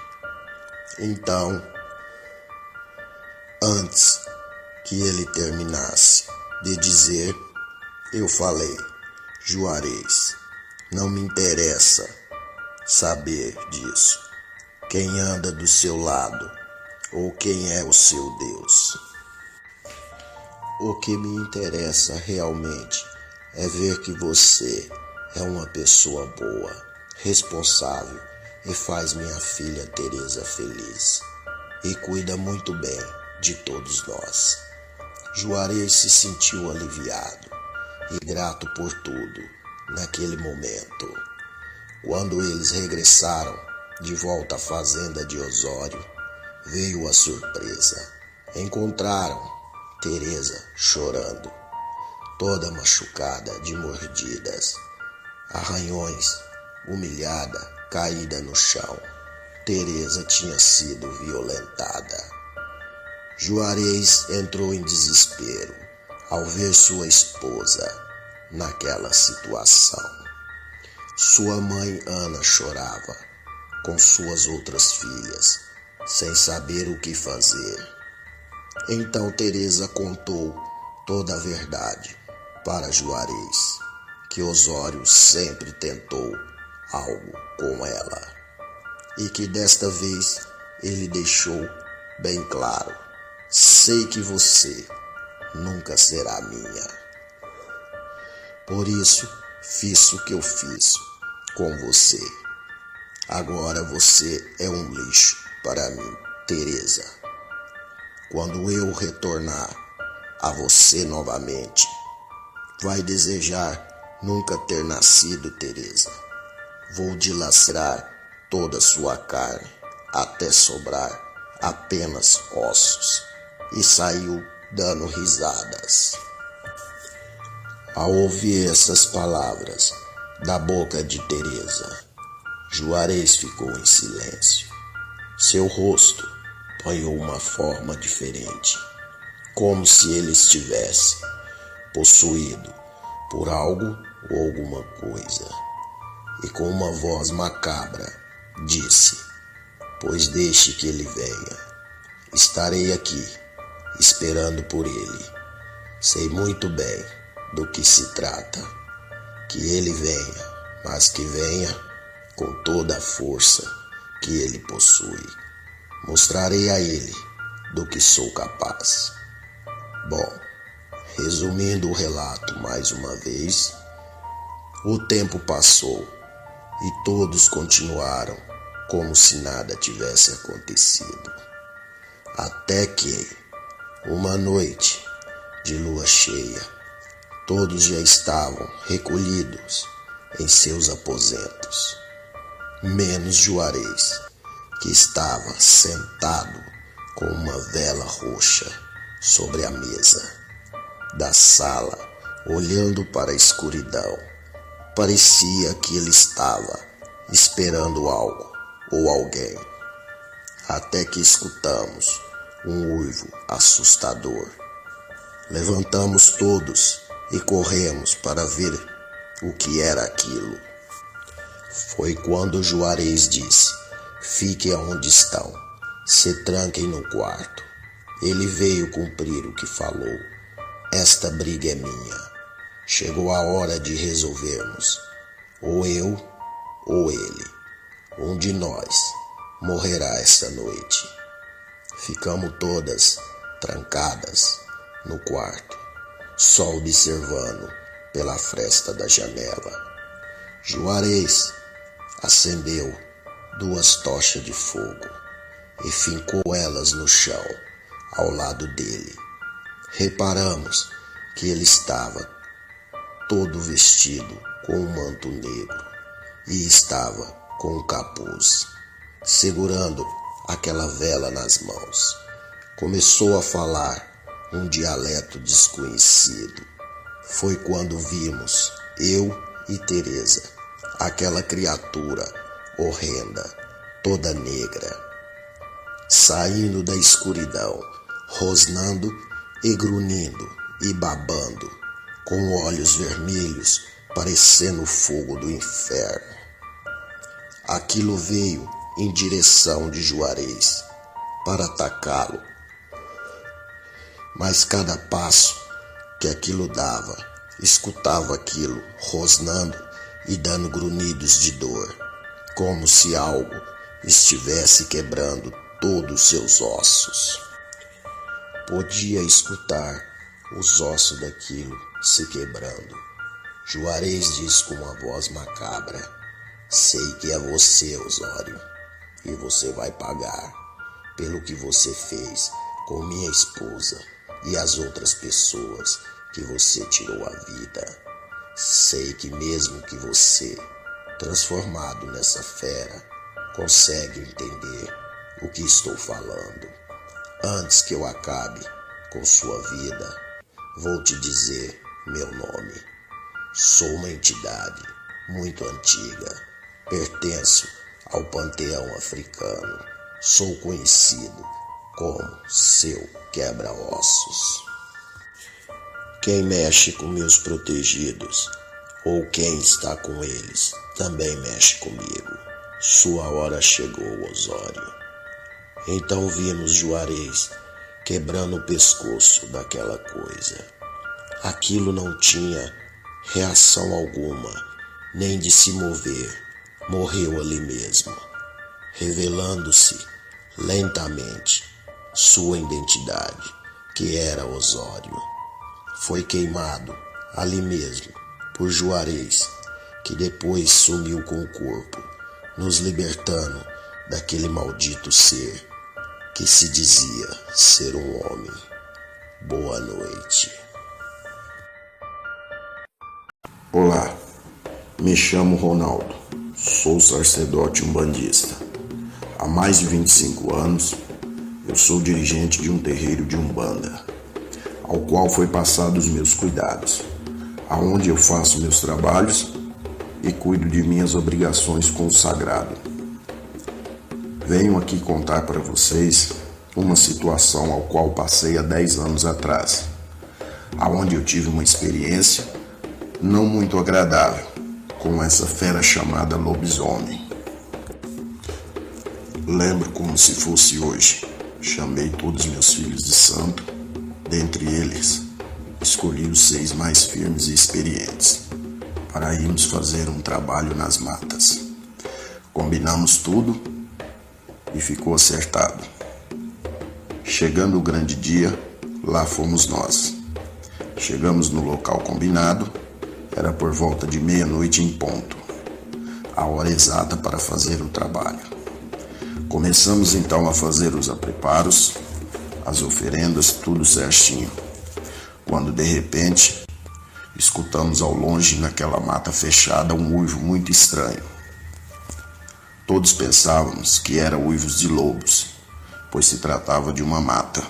Então, antes que ele terminasse de dizer, eu falei: Juarez, não me interessa saber disso. Quem anda do seu lado ou quem é o seu Deus. O que me interessa realmente é ver que você é uma pessoa boa, responsável e faz minha filha Teresa feliz e cuida muito bem de todos nós. Juarez se sentiu aliviado e grato por tudo naquele momento. Quando eles regressaram de volta à fazenda de Osório, veio a surpresa. Encontraram Teresa chorando, toda machucada de mordidas, arranhões, humilhada, caída no chão. Teresa tinha sido violentada. Juarez entrou em desespero ao ver sua esposa naquela situação. Sua mãe Ana chorava com suas outras filhas, sem saber o que fazer. Então Teresa contou toda a verdade para Juarez, que Osório sempre tentou algo com ela e que desta vez ele deixou bem claro: sei que você nunca será minha. Por isso fiz o que eu fiz com você. Agora você é um lixo para mim, Teresa. Quando eu retornar a você novamente, vai desejar nunca ter nascido, Teresa. Vou dilacerar toda sua carne até sobrar apenas ossos. E saiu dando risadas. Ao ouvir essas palavras da boca de Teresa, Juarez ficou em silêncio. Seu rosto ganhou uma forma diferente, como se ele estivesse possuído por algo ou alguma coisa. E com uma voz macabra disse: pois deixe que ele venha. Estarei aqui, esperando por ele. Sei muito bem do que se trata. Que ele venha, mas que venha com toda a força que ele possui. Mostrarei a ele do que sou capaz. Bom, resumindo o relato mais uma vez, o tempo passou e todos continuaram como se nada tivesse acontecido. Até que, uma noite de lua cheia, todos já estavam recolhidos em seus aposentos, menos Juarez, que estava sentado com uma vela roxa sobre a mesa da sala, olhando para a escuridão. Parecia que ele estava esperando algo ou alguém, até que escutamos um uivo assustador. Levantamos todos e corremos para ver o que era aquilo. Foi quando Juarez disse: fiquem onde estão, se tranquem no quarto. Ele veio cumprir o que falou. Esta briga é minha. Chegou a hora de resolvermos, ou eu ou ele. Um de nós morrerá esta noite. Ficamos todas trancadas no quarto, só observando pela fresta da janela. Juarez acendeu 2 tochas de fogo e fincou elas no chão ao lado dele. Reparamos que ele estava todo vestido com um manto negro e estava com um capuz, segurando aquela vela nas mãos. Começou a falar um dialeto desconhecido. Foi quando vimos, eu e Teresa, aquela criatura horrenda, toda negra, saindo da escuridão, rosnando e grunhindo e babando, com olhos vermelhos, parecendo o fogo do inferno. Aquilo veio em direção de Juarez para atacá-lo, mas cada passo que aquilo dava, escutava aquilo rosnando e dando grunhidos de dor, como se algo estivesse quebrando todos os seus ossos. Podia escutar os ossos daquilo se quebrando. Juarez disse com uma voz macabra: sei que é você, Osório, e você vai pagar pelo que você fez com minha esposa e as outras pessoas que você tirou a vida. Sei que mesmo que você, transformado nessa fera, consegue entender o que estou falando. Antes que eu acabe com sua vida, vou te dizer meu nome. Sou uma entidade muito antiga. Pertenço ao panteão africano. Sou conhecido como seu quebra-ossos. Quem mexe com meus protegidos, ou quem está com eles, também mexe comigo. Sua hora chegou, Osório. Então vimos Juarez quebrando o pescoço daquela coisa. Aquilo não tinha reação alguma, nem de se mover. Morreu ali mesmo, revelando-se lentamente sua identidade, que era Osório. Foi queimado ali mesmo por Juarez, que depois sumiu com o corpo, nos libertando daquele maldito ser que se dizia ser um homem. Boa noite. Olá, me chamo Ronaldo, sou sacerdote umbandista. Há mais de 25 anos, eu sou dirigente de um terreiro de Umbanda, ao qual foi passado os meus cuidados, aonde eu faço meus trabalhos e cuido de minhas obrigações com o sagrado. Venho aqui contar para vocês uma situação ao qual passei há 10 anos atrás, aonde eu tive uma experiência não muito agradável com essa fera chamada lobisomem. Lembro como se fosse hoje. Chamei todos meus filhos de santo, dentre eles escolhi os 6 mais firmes e experientes para irmos fazer um trabalho nas matas. Combinamos tudo e ficou acertado. Chegando o grande dia, lá fomos nós. Chegamos no local combinado, era por volta de 00:30 em ponto, a hora exata para fazer o trabalho. Começamos então a fazer os preparos, as oferendas, tudo certinho, quando de repente escutamos ao longe, naquela mata fechada, um uivo muito estranho. Todos pensávamos que era uivos de lobos, pois se tratava de uma mata,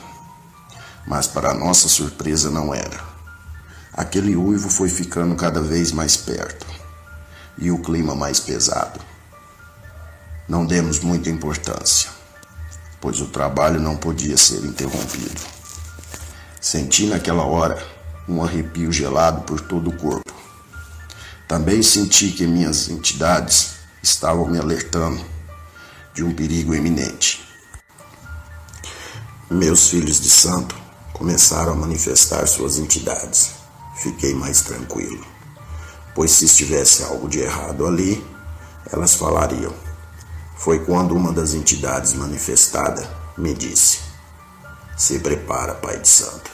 mas para nossa surpresa não era. Aquele uivo foi ficando cada vez mais perto e o clima mais pesado. Não demos muita importância, pois o trabalho não podia ser interrompido. Senti naquela hora um arrepio gelado por todo o corpo. Também senti que minhas entidades estavam me alertando de um perigo iminente. Meus filhos de santo começaram a manifestar suas entidades. Fiquei mais tranquilo, pois se estivesse algo de errado ali, elas falariam. Foi quando uma das entidades manifestada me disse: se prepara, Pai de Santo.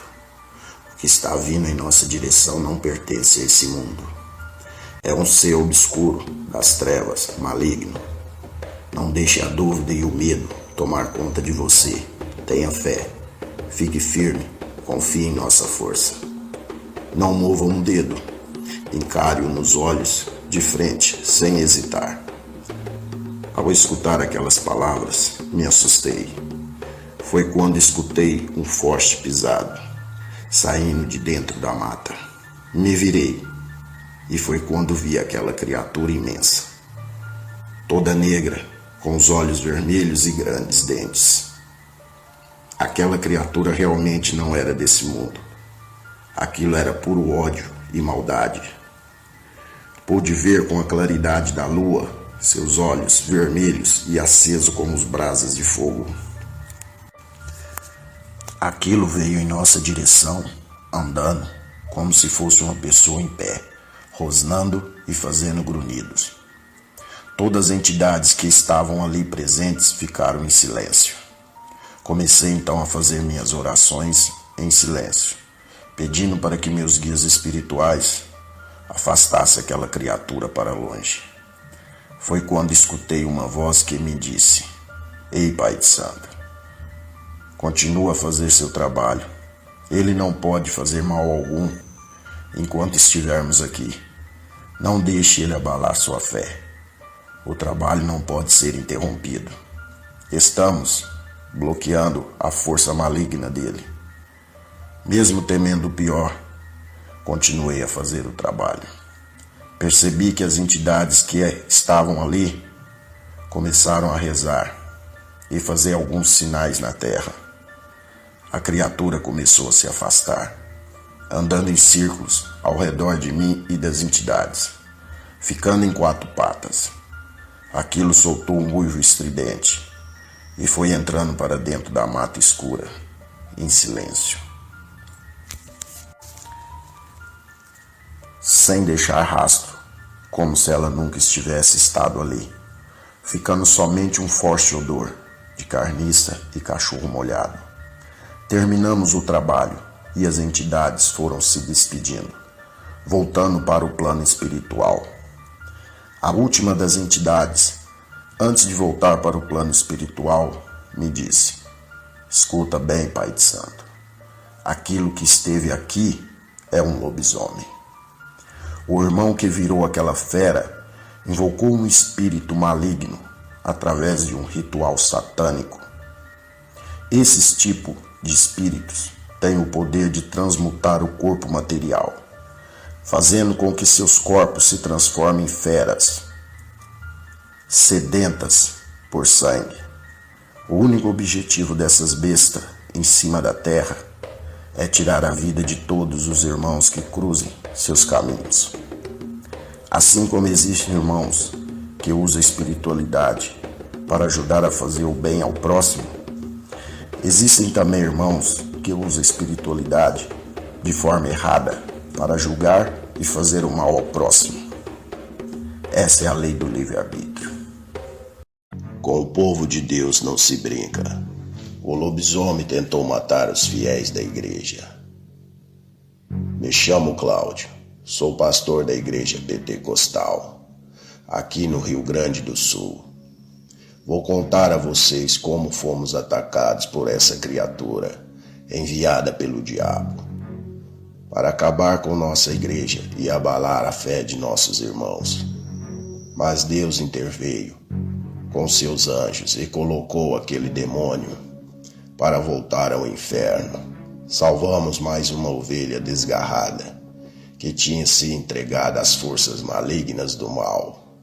que está vindo em nossa direção não pertence a esse mundo. É um ser obscuro, das trevas, maligno. Não deixe a dúvida e o medo tomar conta de você. Tenha fé. Fique firme. Confie em nossa força. Não mova um dedo. Encare-o nos olhos, de frente, sem hesitar. Ao escutar aquelas palavras, me assustei. Foi quando escutei um forte pisado, saindo de dentro da mata. Me virei, e foi quando vi aquela criatura imensa, toda negra, com os olhos vermelhos e grandes dentes. Aquela criatura realmente não era desse mundo. Aquilo era puro ódio e maldade. Pude ver com a claridade da lua seus olhos vermelhos e acesos como as brasas de fogo. Aquilo veio em nossa direção, andando, como se fosse uma pessoa em pé, rosnando e fazendo grunhidos. Todas as entidades que estavam ali presentes ficaram em silêncio. Comecei então a fazer minhas orações em silêncio, pedindo para que meus guias espirituais afastassem aquela criatura para longe. Foi quando escutei uma voz que me disse: "Ei, Pai de Santo, continua a fazer seu trabalho. Ele não pode fazer mal algum enquanto estivermos aqui. Não deixe ele abalar sua fé. O trabalho não pode ser interrompido. Estamos bloqueando a força maligna dele." Mesmo temendo o pior, continuei a fazer o trabalho. Percebi que as entidades que estavam ali começaram a rezar e fazer alguns sinais na terra. A criatura começou a se afastar, andando em círculos ao redor de mim e das entidades, ficando em 4 patas. Aquilo soltou um uivo estridente e foi entrando para dentro da mata escura, em silêncio, sem deixar rastro, como se ela nunca estivesse estado ali, ficando somente um forte odor de carniça e cachorro molhado. Terminamos o trabalho e as entidades foram se despedindo, voltando para o plano espiritual. A última das entidades, antes de voltar para o plano espiritual, me disse: "Escuta bem, Pai de Santo. Aquilo que esteve aqui é um lobisomem. O irmão que virou aquela fera invocou um espírito maligno através de um ritual satânico. Esses tipos de espíritos têm o poder de transmutar o corpo material, fazendo com que seus corpos se transformem em feras, sedentas por sangue. O único objetivo dessas bestas em cima da terra é tirar a vida de todos os irmãos que cruzem seus caminhos. Assim como existem irmãos que usam a espiritualidade para ajudar a fazer o bem ao próximo, existem também irmãos que usam a espiritualidade de forma errada para julgar e fazer o mal ao próximo. Essa é a lei do livre-arbítrio. Com o povo de Deus não se brinca. O lobisomem tentou matar os fiéis da igreja. Me chamo Cláudio, sou pastor da igreja pentecostal, aqui no Rio Grande do Sul. Vou contar a vocês como fomos atacados por essa criatura enviada pelo diabo para acabar com nossa igreja e abalar a fé de nossos irmãos. Mas Deus interveio com seus anjos e colocou aquele demônio para voltar ao inferno. Salvamos mais uma ovelha desgarrada que tinha se entregado às forças malignas do mal.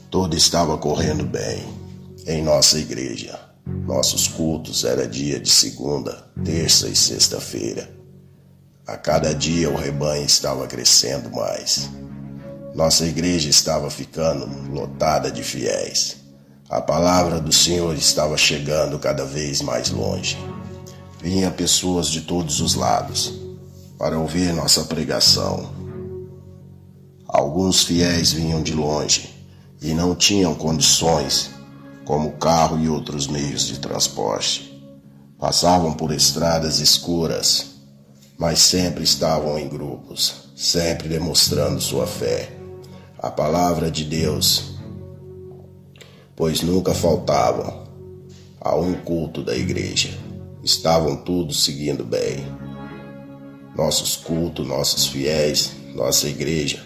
Tudo estava correndo bem em nossa igreja. Nossos cultos eram dia de segunda, terça e sexta-feira. A cada dia o rebanho estava crescendo mais. Nossa igreja estava ficando lotada de fiéis. A palavra do Senhor estava chegando cada vez mais longe. Vinha pessoas de todos os lados para ouvir nossa pregação. Alguns fiéis vinham de longe e não tinham condições, como carro e outros meios de transporte. Passavam por estradas escuras mas sempre estavam em grupos, sempre demonstrando sua fé, a palavra de Deus, pois nunca faltavam a um culto da igreja. Estavam todos seguindo bem. Nossos cultos, nossos fiéis, nossa igreja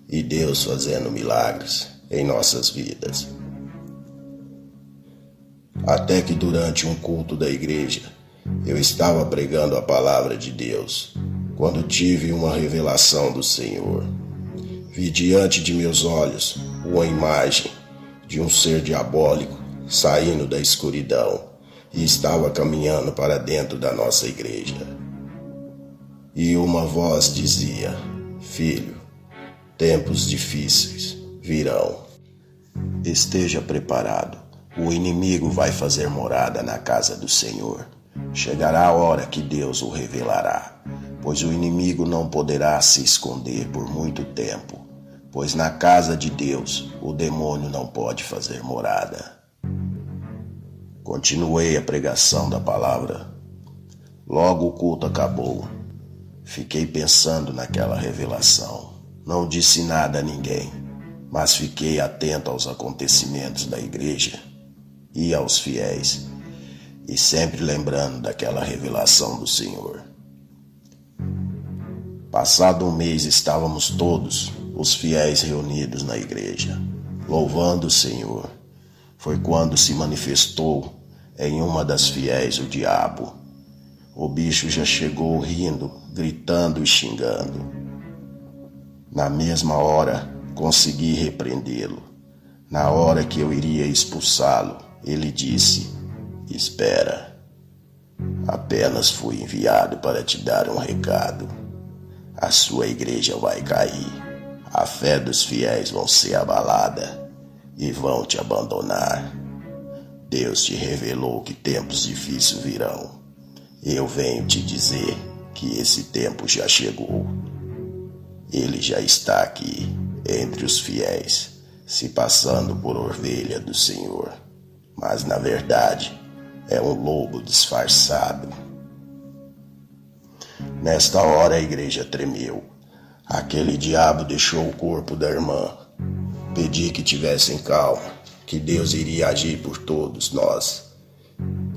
e Deus fazendo milagres em nossas vidas. Até que durante um culto da igreja, eu estava pregando a palavra de Deus, quando tive uma revelação do Senhor. Vi diante de meus olhos uma imagem de um ser diabólico saindo da escuridão e estava caminhando para dentro da nossa igreja. E uma voz dizia: Filho, tempos difíceis virão. Esteja preparado, o inimigo vai fazer morada na casa do Senhor. Chegará a hora que Deus o revelará, pois o inimigo não poderá se esconder por muito tempo, pois na casa de Deus o demônio não pode fazer morada. Continuei a pregação da palavra. Logo o culto acabou. Fiquei pensando naquela revelação. Não disse nada a ninguém, mas fiquei atento aos acontecimentos da igreja e aos fiéis, e sempre lembrando daquela revelação do Senhor. Passado um mês, estávamos todos, os fiéis, reunidos na igreja, louvando o Senhor. Foi quando se manifestou em uma das fiéis o diabo. O bicho já chegou rindo, gritando e xingando. Na mesma hora, consegui repreendê-lo. Na hora que eu iria expulsá-lo, ele disse: Espera, apenas fui enviado para te dar um recado. A sua igreja vai cair, a fé dos fiéis vão ser abalada e vão te abandonar. Deus te revelou que tempos difíceis virão. Eu venho te dizer que esse tempo já chegou. Ele já está aqui, entre os fiéis, se passando por ovelha do Senhor. Mas, na verdade, é um lobo disfarçado. Nesta hora a igreja tremeu. Aquele diabo deixou o corpo da irmã. Pedi que tivessem calma, que Deus iria agir por todos nós.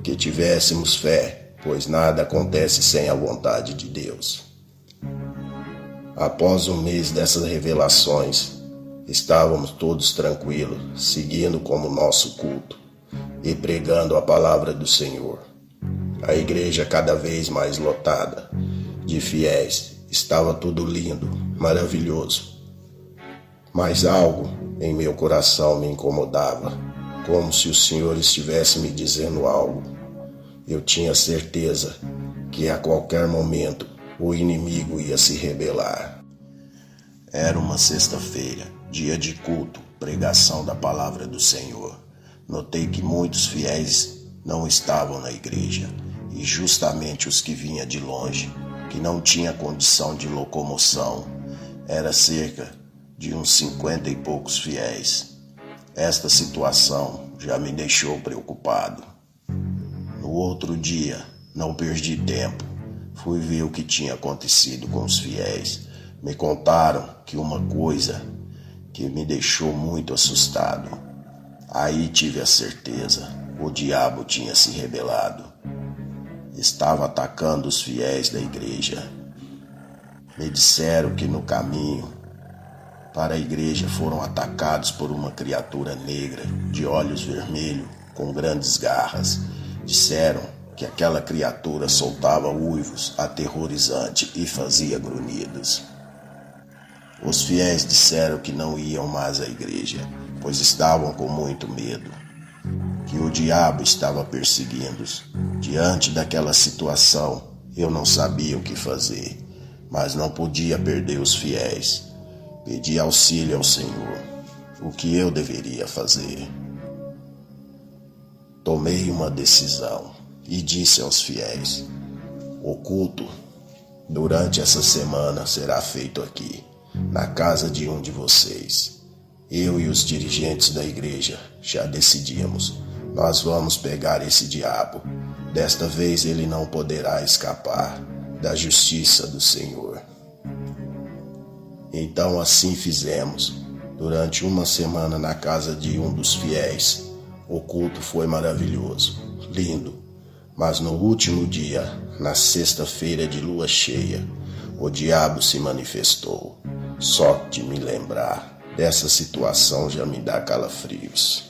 Que tivéssemos fé, pois nada acontece sem a vontade de Deus. Após um mês dessas revelações, estávamos todos tranquilos, seguindo como nosso culto e pregando a palavra do Senhor. A igreja cada vez mais lotada de fiéis, estava tudo lindo, maravilhoso. Mas algo em meu coração me incomodava, como se o Senhor estivesse me dizendo algo. Eu tinha certeza que a qualquer momento o inimigo ia se rebelar. Era uma sexta-feira, dia de culto, pregação da palavra do Senhor. Notei que muitos fiéis não estavam na igreja, e justamente os que vinham de longe, que não tinha condição de locomoção, era cerca de uns 50 e poucos fiéis. Esta situação já me deixou preocupado. No outro dia, não perdi tempo. Fui ver o que tinha acontecido com os fiéis. Me contaram que uma coisa que me deixou muito assustado. Aí tive a certeza, o diabo tinha se rebelado. Estava atacando os fiéis da igreja. Me disseram que no caminho para a igreja foram atacados por uma criatura negra, de olhos vermelhos, com grandes garras. Disseram que aquela criatura soltava uivos aterrorizantes e fazia grunhidos. Os fiéis disseram que não iam mais à igreja, pois estavam com muito medo, que o diabo estava perseguindo-os. Diante daquela situação, eu não sabia o que fazer, mas não podia perder os fiéis. Pedi auxílio ao Senhor. O que eu deveria fazer? Tomei uma decisão e disse aos fiéis: o culto durante essa semana será feito aqui, na casa de um de vocês. Eu e os dirigentes da igreja já decidimos. Nós vamos pegar esse diabo. Desta vez ele não poderá escapar. da justiça do Senhor. Então assim fizemos. Durante uma semana na casa de um dos fiéis. O culto foi maravilhoso, lindo. Mas no último dia, na sexta-feira de lua cheia, o diabo se manifestou. Só de me lembrar dessa situação já me dá calafrios.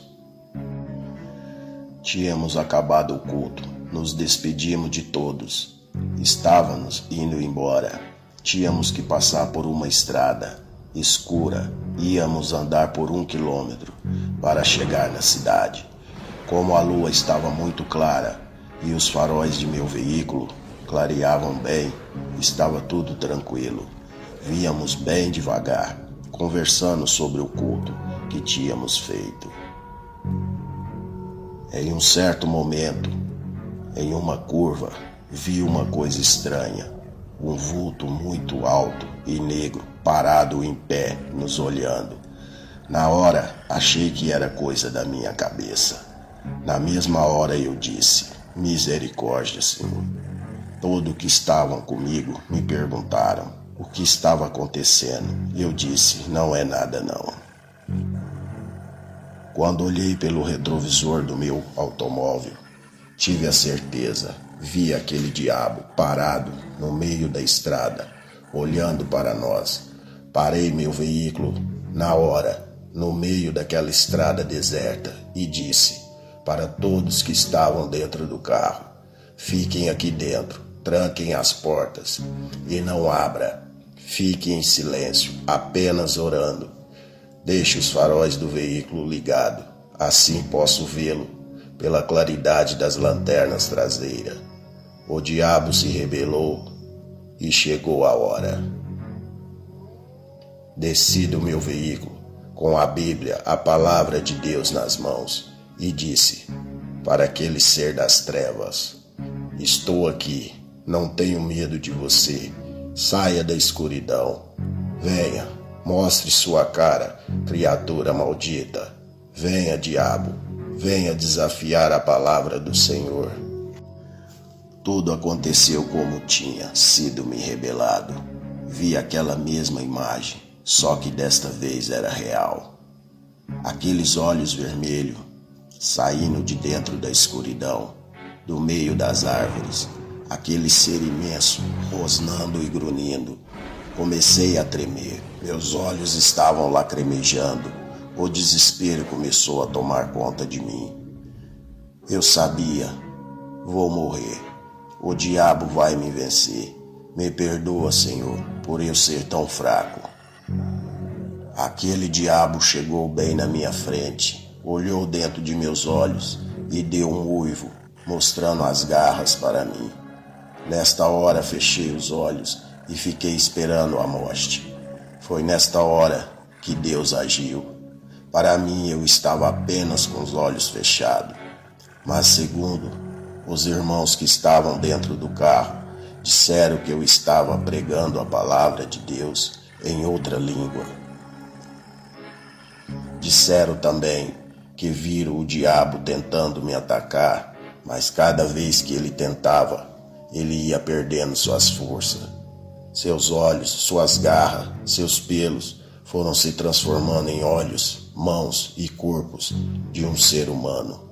Tínhamos acabado o culto, nos despedimos de todos. Estávamos indo embora. Tínhamos que passar por uma estrada escura. Íamos andar por 1 quilômetro para chegar na cidade. Como a lua estava muito clara e os faróis de meu veículo clareavam bem, estava tudo tranquilo. Víamos bem devagar, conversando sobre o culto que tínhamos feito. Em um certo momento, em uma curva, vi uma coisa estranha. Um vulto muito alto e negro parado em pé, nos olhando. Na hora, achei que era coisa da minha cabeça. Na mesma hora eu disse, misericórdia, Senhor. Todos que estavam comigo me perguntaram o que estava acontecendo. Eu disse, não é nada não. Quando olhei pelo retrovisor do meu automóvel, tive a certeza. Vi aquele diabo parado no meio da estrada, olhando para nós. Parei meu veículo na hora, no meio daquela estrada deserta, e disse para todos que estavam dentro do carro: fiquem aqui dentro, tranquem as portas e não abra. Fiquem em silêncio, apenas orando. Deixe os faróis do veículo ligado, assim posso vê-lo pela claridade das lanternas traseiras. O diabo se rebelou e chegou a hora. Desci do meu veículo com a Bíblia, a palavra de Deus nas mãos, e disse para aquele ser das trevas: estou aqui, não tenho medo de você, saia da escuridão. Venha, mostre sua cara, criatura maldita. Venha, diabo, venha desafiar a palavra do Senhor. Tudo aconteceu como tinha sido me revelado. Vi aquela mesma imagem, só que desta vez era real. Aqueles olhos vermelhos saindo de dentro da escuridão, do meio das árvores. Aquele ser imenso, rosnando e grunhindo. Comecei a tremer, meus olhos estavam lacrimejando. O desespero começou a tomar conta de mim. Eu sabia, vou morrer. O diabo vai me vencer. Me perdoa, Senhor, por eu ser tão fraco. Aquele diabo chegou bem na minha frente, olhou dentro de meus olhos e deu um uivo, mostrando as garras para mim. Nesta hora fechei os olhos e fiquei esperando a morte. Foi nesta hora que Deus agiu. Para mim eu estava apenas com os olhos fechados, mas segundo os irmãos que estavam dentro do carro, disseram que eu estava pregando a palavra de Deus em outra língua. Disseram também que viram o diabo tentando me atacar, mas cada vez que ele tentava, ele ia perdendo suas forças. Seus olhos, suas garras, seus pelos foram se transformando em olhos, mãos e corpos de um ser humano.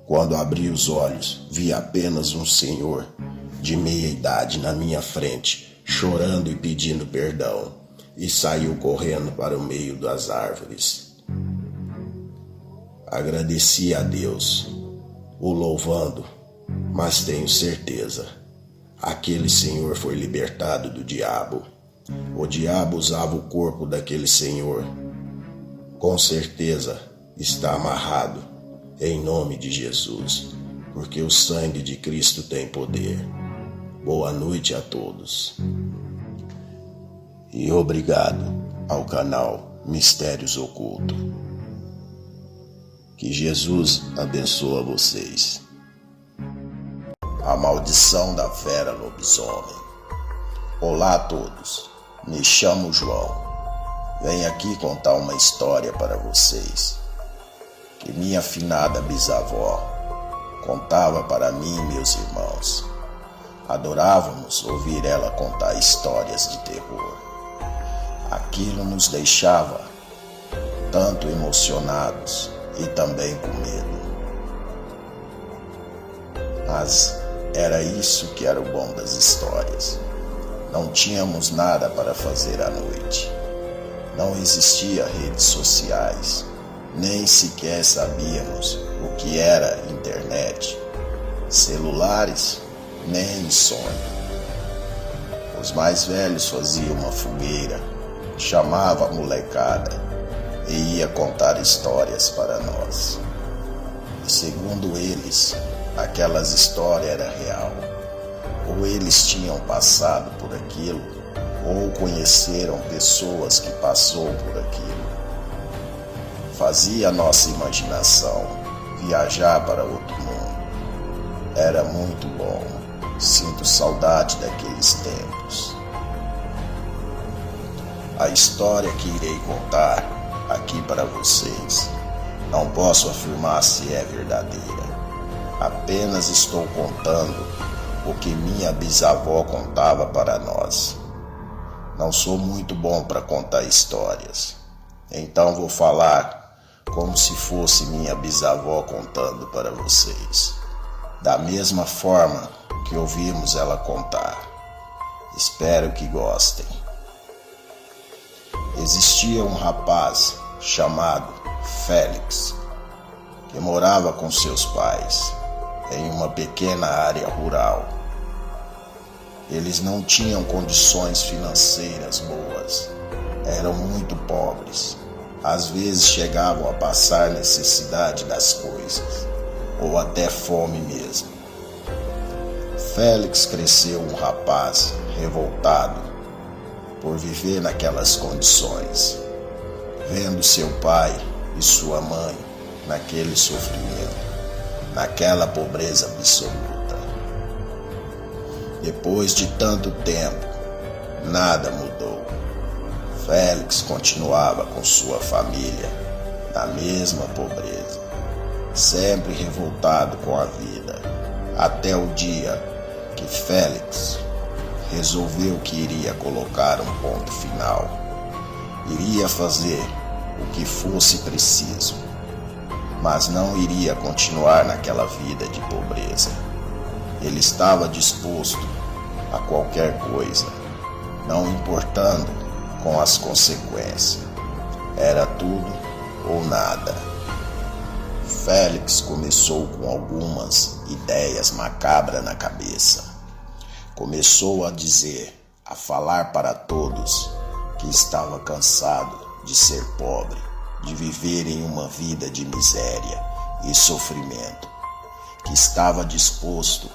Quando abri os olhos, vi apenas um senhor de meia idade na minha frente, chorando e pedindo perdão, e saiu correndo para o meio das árvores. Agradeci a Deus, o louvando, mas tenho certeza, aquele senhor foi libertado do diabo. O diabo usava o corpo daquele senhor. Com certeza está amarrado. Em nome de Jesus, porque o sangue de Cristo tem poder. Boa noite a todos. E obrigado ao canal Mistérios Ocultos. Que Jesus abençoe vocês. A maldição da fera lobisomem. Olá a todos, me chamo João. Venho aqui contar uma história para vocês que minha finada bisavó contava para mim e meus irmãos. Adorávamos ouvir ela contar histórias de terror. Aquilo nos deixava tanto emocionados e também com medo. Mas era isso que era o bom das histórias. Não tínhamos nada para fazer à noite. Não existia redes sociais, nem sequer sabíamos o que era internet, celulares, nem sonho. Os mais velhos faziam uma fogueira, chamava a molecada e ia contar histórias para nós. E segundo eles, aquelas histórias eram real. Ou eles tinham passado por aquilo, ou conheceram pessoas que passou por aquilo. Fazia a nossa imaginação viajar para outro mundo. Era muito bom. Sinto saudade daqueles tempos. A história que irei contar aqui para vocês, não posso afirmar se é verdadeira. Apenas estou contando o que minha bisavó contava para nós. Não sou muito bom para contar histórias, então vou falar como se fosse minha bisavó contando para vocês, da mesma forma que ouvimos ela contar. Espero que gostem. Existia um rapaz chamado Félix, que morava com seus pais em uma pequena área rural. Eles não tinham condições financeiras boas, eram muito pobres. Às vezes chegavam a passar necessidade das coisas, ou até fome mesmo. Félix cresceu um rapaz revoltado por viver naquelas condições, vendo seu pai e sua mãe naquele sofrimento, naquela pobreza absoluta. Depois de tanto tempo, nada mudou. Félix continuava com sua família na mesma pobreza, sempre revoltado com a vida, até o dia que Félix resolveu que iria colocar um ponto final. Iria fazer o que fosse preciso, mas não iria continuar naquela vida de pobreza. Ele estava disposto a qualquer coisa, não importando com as consequências. Era tudo ou nada. Félix começou com algumas ideias macabras na cabeça. Começou a dizer, a falar para todos que estava cansado de ser pobre, de viver em uma vida de miséria e sofrimento, que estava disposto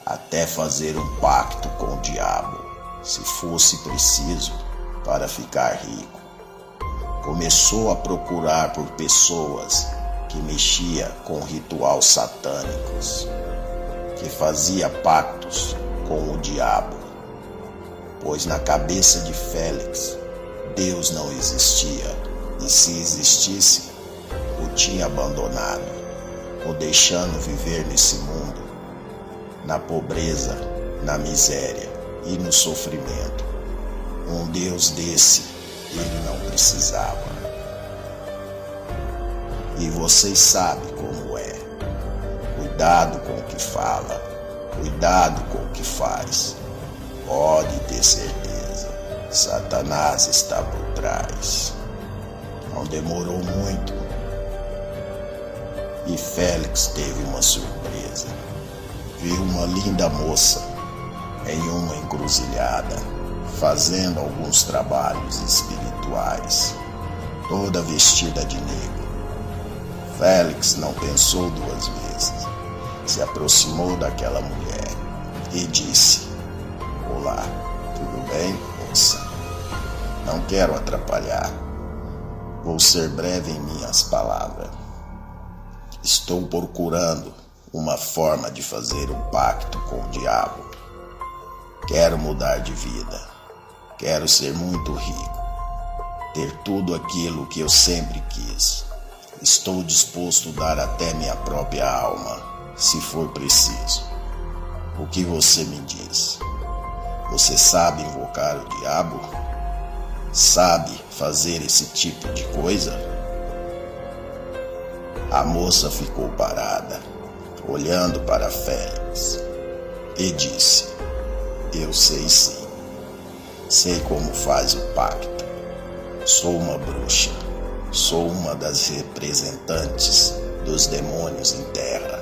até fazer um pacto com o diabo, se fosse preciso, para ficar rico. Começou a procurar por pessoas que mexiam com rituais satânicos, que fazia pactos com o diabo, pois na cabeça de Félix, Deus não existia, e se existisse, o tinha abandonado, o deixando viver nesse mundo, na pobreza, na miséria e no sofrimento. Um Deus desse ele não precisava. E vocês sabem como é. Cuidado com o que fala, cuidado com o que faz. Pode ter certeza, Satanás está por trás. Não demorou muito e Félix teve uma surpresa. Viu uma linda moça em uma encruzilhada, fazendo alguns trabalhos espirituais, toda vestida de negro. Félix não pensou duas vezes, se aproximou daquela mulher e disse: "Olá, tudo bem, moça? Não quero atrapalhar. Vou ser breve em minhas palavras. Estou procurando uma forma de fazer um pacto com o diabo. Quero mudar de vida. Quero ser muito rico. Ter tudo aquilo que eu sempre quis. Estou disposto a dar até minha própria alma, se for preciso. O que você me diz? Você sabe invocar o diabo? Sabe fazer esse tipo de coisa? A moça ficou parada, olhando para Félix, e disse: eu sei sim. Sei como faz o pacto. Sou uma bruxa. Sou uma das representantes dos demônios em terra.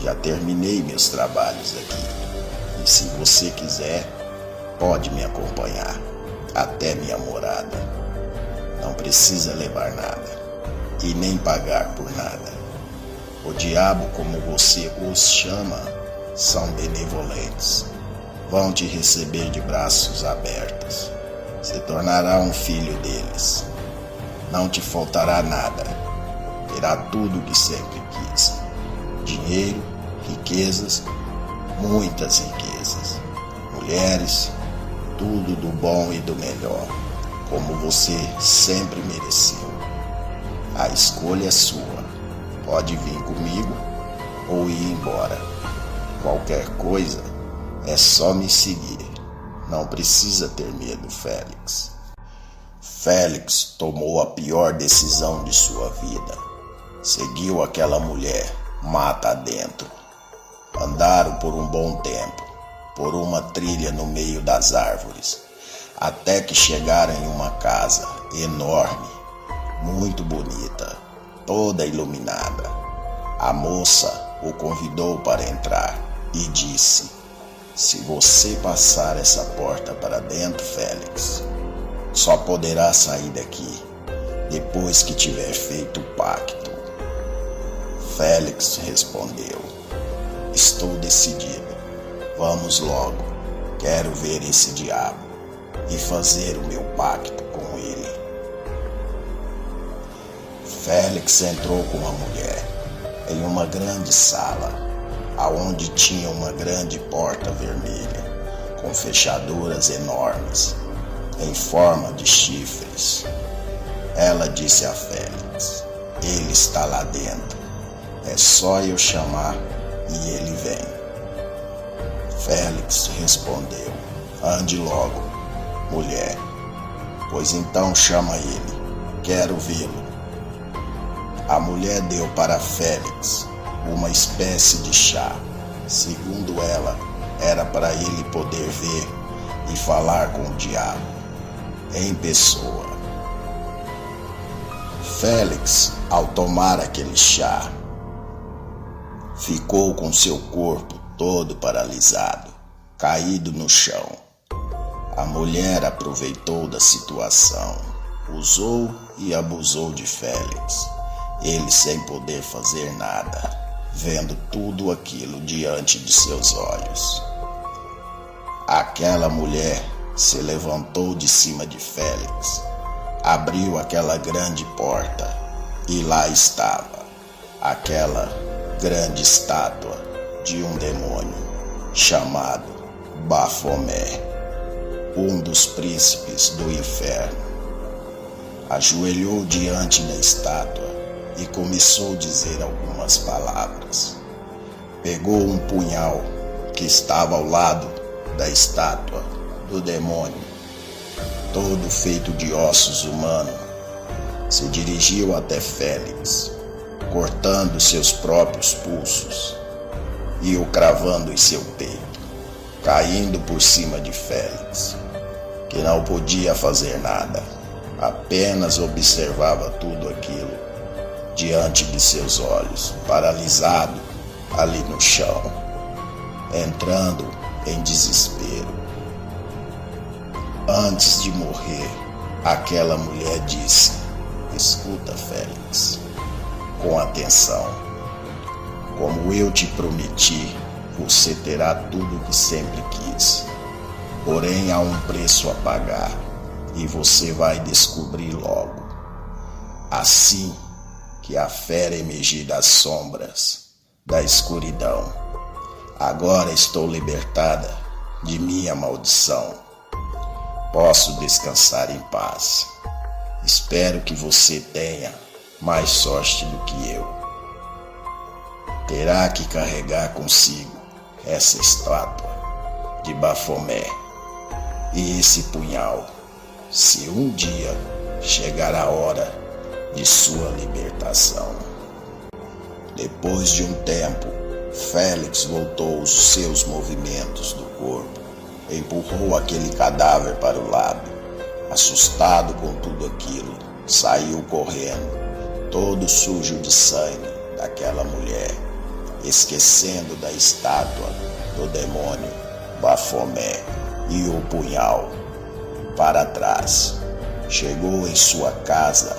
Já terminei meus trabalhos aqui. E se você quiser, pode me acompanhar até minha morada. Não precisa levar nada e nem pagar por nada. O diabo, como você os chama, são benevolentes. Vão te receber de braços abertos. Se tornará um filho deles. Não te faltará nada. Terá tudo o que sempre quis. Dinheiro, riquezas, muitas riquezas. Mulheres, tudo do bom e do melhor, como você sempre mereceu. A escolha é sua. Pode vir comigo ou ir embora. Qualquer coisa, é só me seguir. Não precisa ter medo, Félix. Félix tomou a pior decisão de sua vida. Seguiu aquela mulher, mata adentro. Andaram por um bom tempo, por uma trilha no meio das árvores, até que chegaram em uma casa enorme, muito bonita, toda iluminada. A moça o convidou para entrar e disse: se você passar essa porta para dentro, Félix, só poderá sair daqui depois que tiver feito o pacto. Félix respondeu: estou decidido. Vamos logo. Quero ver esse diabo e fazer o meu pacto com ele. Félix entrou com a mulher em uma grande sala, aonde tinha uma grande porta vermelha, com fechaduras enormes, em forma de chifres. Ela disse a Félix: ele está lá dentro. É só eu chamar e ele vem. Félix respondeu: ande logo, mulher. Pois então chama ele. Quero vê-lo. A mulher deu para Félix uma espécie de chá. Segundo ela, era para ele poder ver e falar com o diabo em pessoa. Félix, ao tomar aquele chá, ficou com seu corpo todo paralisado, caído no chão. A mulher aproveitou da situação, usou e abusou de Félix, ele sem poder fazer nada, vendo tudo aquilo diante de seus olhos. Aquela mulher se levantou de cima de Félix, abriu aquela grande porta e lá estava aquela grande estátua de um demônio chamado Bafomé, um dos príncipes do inferno. Ajoelhou diante da estátua e começou a dizer algumas palavras. Pegou um punhal que estava ao lado da estátua do demônio, todo feito de ossos humanos, se dirigiu até Félix, cortando seus próprios pulsos e o cravando em seu peito, caindo por cima de Félix, que não podia fazer nada, apenas observava tudo aquilo diante de seus olhos, paralisado ali no chão, entrando em desespero. Antes de morrer, aquela mulher disse: escuta, Félix, com atenção. Como eu te prometi, você terá tudo o que sempre quis. Porém, há um preço a pagar, e você vai descobrir logo. Assim que a fera emergir das sombras, da escuridão, agora estou libertada de minha maldição. Posso descansar em paz. Espero que você tenha mais sorte do que eu. Terá que carregar consigo essa estátua de Bafomé e esse punhal, se um dia chegar a hora de sua libertação. Depois de um tempo, Félix voltou aos seus movimentos do corpo, empurrou aquele cadáver para o lado. Assustado com tudo aquilo, saiu correndo, todo sujo de sangue daquela mulher, esquecendo da estátua do demônio Bafomé e o punhal para trás. Chegou em sua casa,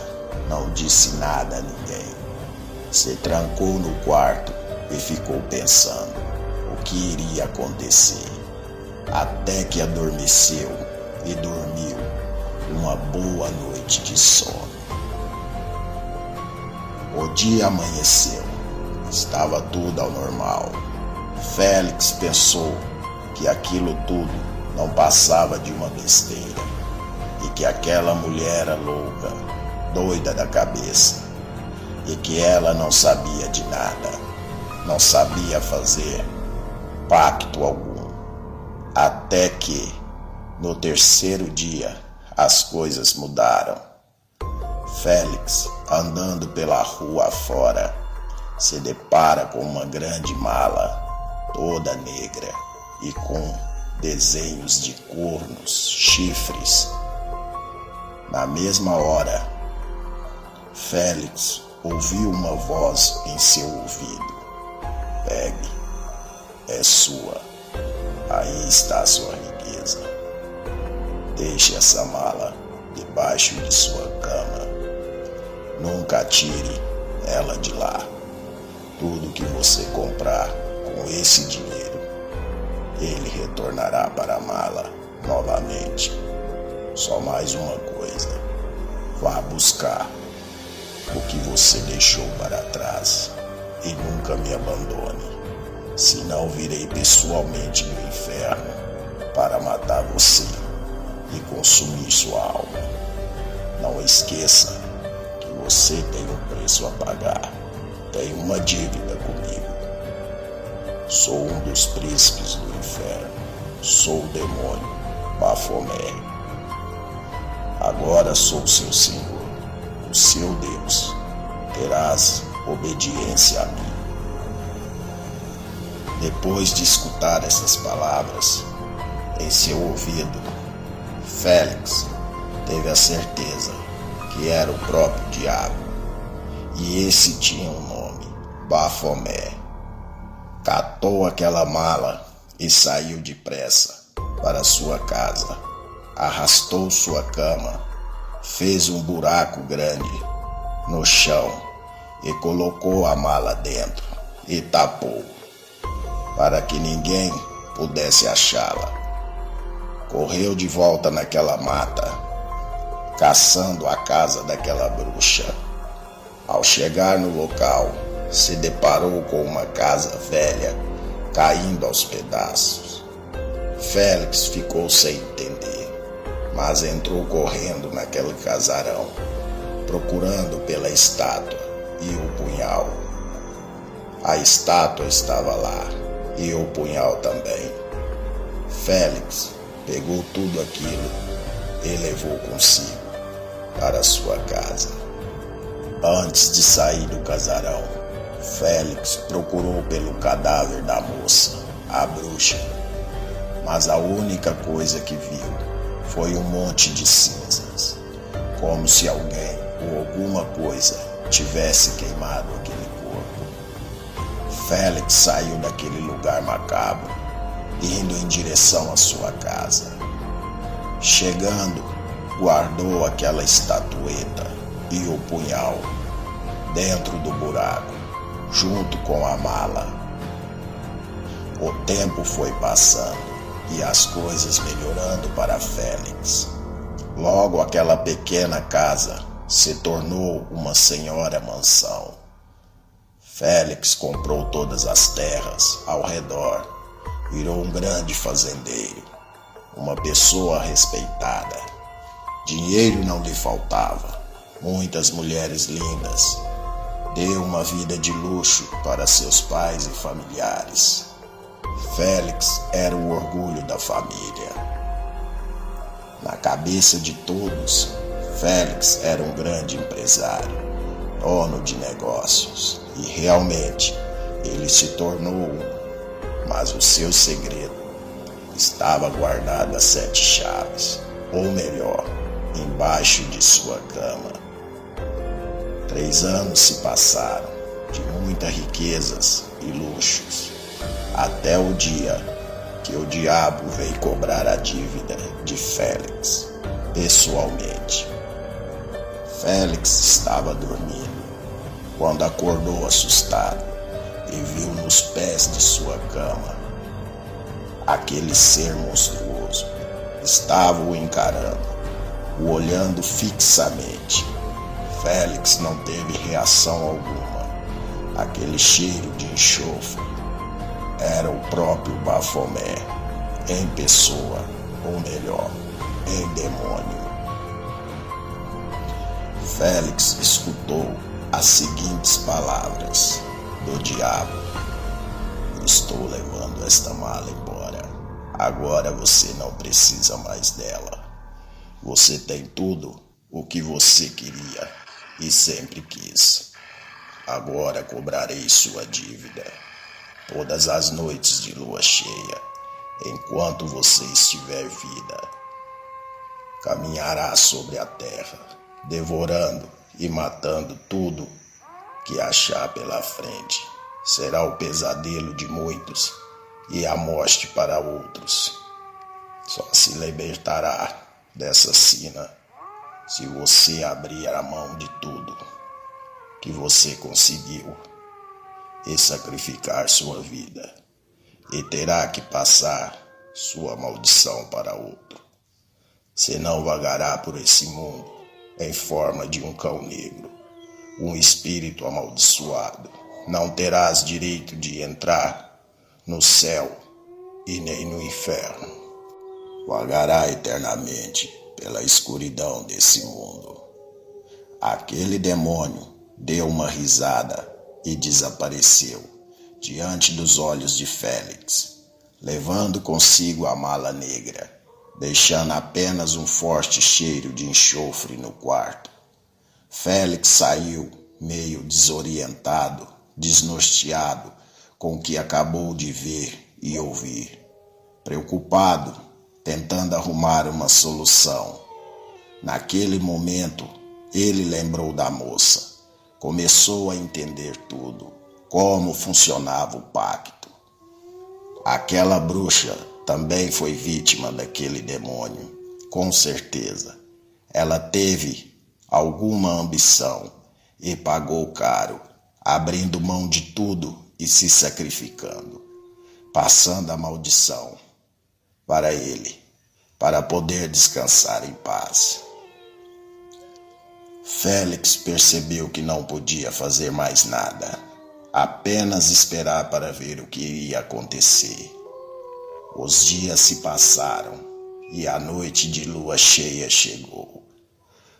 não disse nada a ninguém. Se trancou no quarto e ficou pensando o que iria acontecer, até que adormeceu e dormiu uma boa noite de sono. O dia amanheceu, estava tudo ao normal. Félix pensou que aquilo tudo não passava de uma besteira e que aquela mulher era louca, doida da cabeça, e que ela não sabia de nada, não sabia fazer pacto algum. Até que, no terceiro dia, as coisas mudaram. Félix, andando pela rua afora, se depara com uma grande mala, toda negra e com desenhos de cornos, chifres. Na mesma hora, Félix ouviu uma voz em seu ouvido: pegue, é sua, aí está a sua riqueza. Deixe essa mala debaixo de sua cama, nunca tire ela de lá. Tudo que você comprar com esse dinheiro, ele retornará para a mala novamente. Só mais uma coisa, vá buscar o que você deixou para trás e nunca me abandone, senão virei pessoalmente no inferno para matar você e consumir sua alma. Não esqueça que você tem um preço a pagar, tem uma dívida comigo. Sou um dos príncipes do inferno, sou o demônio Bafomé. Agora sou seu Senhor, o seu Deus. Terás obediência a mim. Depois de escutar essas palavras em seu ouvido, Félix teve a certeza que era o próprio diabo, e esse tinha um nome, Bafomé. Catou aquela mala e saiu depressa para sua casa. Arrastou sua cama, fez um buraco grande no chão e colocou a mala dentro e tapou, para que ninguém pudesse achá-la. Correu de volta naquela mata, caçando a casa daquela bruxa. Ao chegar no local, se deparou com uma casa velha caindo aos pedaços. Félix ficou sem entender, mas entrou correndo naquele casarão, procurando pela estátua e o punhal. A estátua estava lá e o punhal também. Félix pegou tudo aquilo e levou consigo para sua casa. Antes de sair do casarão, Félix procurou pelo cadáver da moça, a bruxa, mas a única coisa que viu foi um monte de cinzas, como se alguém ou alguma coisa tivesse queimado aquele corpo. Félix saiu daquele lugar macabro, indo em direção à sua casa. Chegando, guardou aquela estatueta e o punhal dentro do buraco, junto com a mala. O tempo foi passando e as coisas melhorando para Félix. Logo aquela pequena casa se tornou uma senhora mansão. Félix comprou todas as terras ao redor, virou um grande fazendeiro, uma pessoa respeitada. Dinheiro não lhe faltava, muitas mulheres lindas. Deu uma vida de luxo para seus pais e familiares. Félix era o orgulho da família. Na cabeça de todos, Félix era um grande empresário, dono de negócios, e realmente ele se tornou um, mas o seu segredo estava guardado a 7 chaves, ou melhor, embaixo de sua cama. 3 anos se passaram, de muitas riquezas e luxos, até o dia que o diabo veio cobrar a dívida de Félix, pessoalmente. Félix estava dormindo, quando acordou assustado e viu nos pés de sua cama aquele ser monstruoso. Estava o encarando, o olhando fixamente. Félix não teve reação alguma. Aquele cheiro de enxofre era o próprio Bafomé, em pessoa, ou melhor, em demônio. Félix escutou as seguintes palavras do diabo: estou levando esta mala embora. Agora você não precisa mais dela. Você tem tudo o que você queria e sempre quis. Agora cobrarei sua dívida. Todas as noites de lua cheia, enquanto você estiver vida, caminhará sobre a terra, devorando e matando tudo que achar pela frente. Será o pesadelo de muitos e a morte para outros. Só se libertará dessa sina se você abrir a mão de tudo que você conseguiu e sacrificar sua vida, e terá que passar sua maldição para outro. Senão vagará por esse mundo em forma de um cão negro, um espírito amaldiçoado. Não terás direito de entrar no céu e nem no inferno. Vagará eternamente pela escuridão desse mundo. Aquele demônio deu uma risada e desapareceu diante dos olhos de Félix, levando consigo a mala negra, deixando apenas um forte cheiro de enxofre no quarto. Félix saiu meio desorientado, desnorteado com o que acabou de ver e ouvir, preocupado, tentando arrumar uma solução. Naquele momento, ele lembrou da moça. Começou a entender tudo, como funcionava o pacto. Aquela bruxa também foi vítima daquele demônio, com certeza. Ela teve alguma ambição e pagou caro, abrindo mão de tudo e se sacrificando, passando a maldição para ele, para poder descansar em paz. Félix percebeu que não podia fazer mais nada, apenas esperar para ver o que iria acontecer. Os dias se passaram e a noite de lua cheia chegou.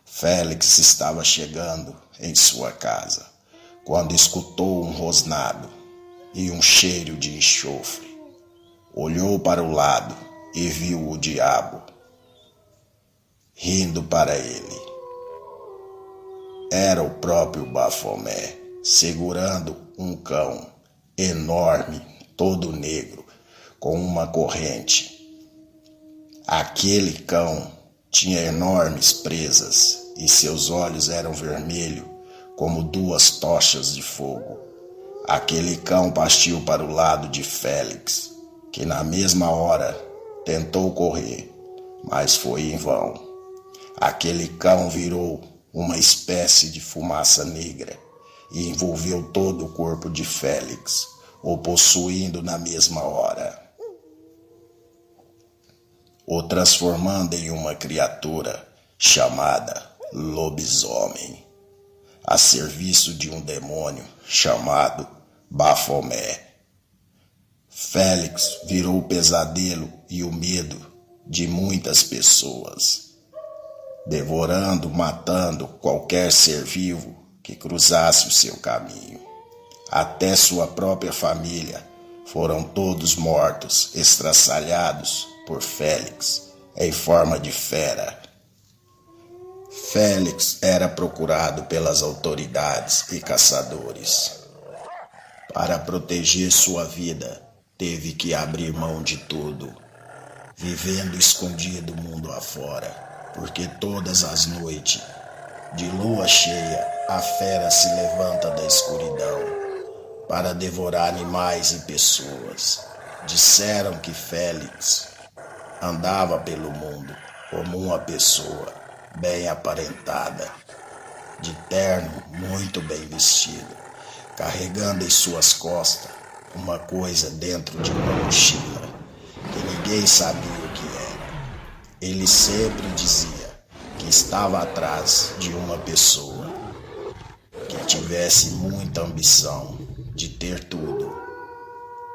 Félix estava chegando em sua casa, quando escutou um rosnado e um cheiro de enxofre. Olhou para o lado e viu o diabo rindo para ele. Era o próprio Bafomé, segurando um cão enorme, todo negro, com uma corrente. Aquele cão tinha enormes presas e seus olhos eram vermelhos como 2 tochas de fogo. Aquele cão partiu para o lado de Félix, que na mesma hora tentou correr, mas foi em vão. Aquele cão virou uma espécie de fumaça negra e envolveu todo o corpo de Félix, o possuindo na mesma hora, o transformando em uma criatura chamada lobisomem, a serviço de um demônio chamado Bafomé. Félix virou o pesadelo e o medo de muitas pessoas, devorando, matando qualquer ser vivo que cruzasse o seu caminho. Até sua própria família foram todos mortos, estraçalhados por Félix, em forma de fera. Félix era procurado pelas autoridades e caçadores. Para proteger sua vida, teve que abrir mão de tudo, vivendo escondido mundo afora, porque todas as noites, de lua cheia, a fera se levanta da escuridão para devorar animais e pessoas. Disseram que Félix andava pelo mundo como uma pessoa bem aparentada, de terno muito bem vestido, carregando em suas costas uma coisa dentro de uma mochila que ninguém sabia o que era. Ele sempre dizia que estava atrás de uma pessoa que tivesse muita ambição de ter tudo,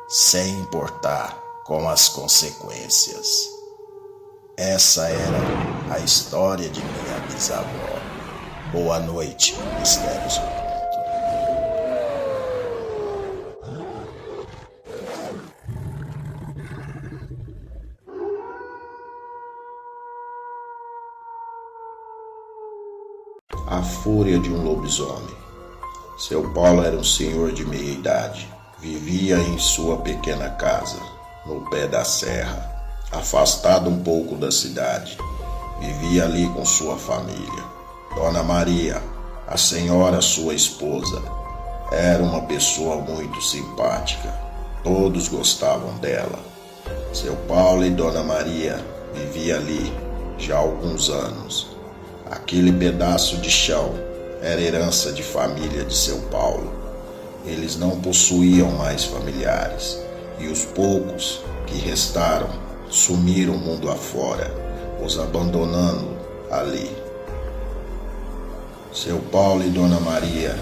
sem importar com as consequências. Essa era a história de minha bisavó. Boa noite, mistérios ocultos. A fúria de um lobisomem. Seu Paulo era um senhor de meia idade. Vivia em sua pequena casa, no pé da serra, afastado um pouco da cidade. Vivia ali com sua família. Dona Maria, a senhora sua esposa, era uma pessoa muito simpática. Todos gostavam dela. Seu Paulo e Dona Maria viviam ali já há alguns anos. Aquele pedaço de chão era herança de família de seu Paulo. Eles não possuíam mais familiares, e os poucos que restaram sumiram mundo afora, os abandonando ali. Seu Paulo e Dona Maria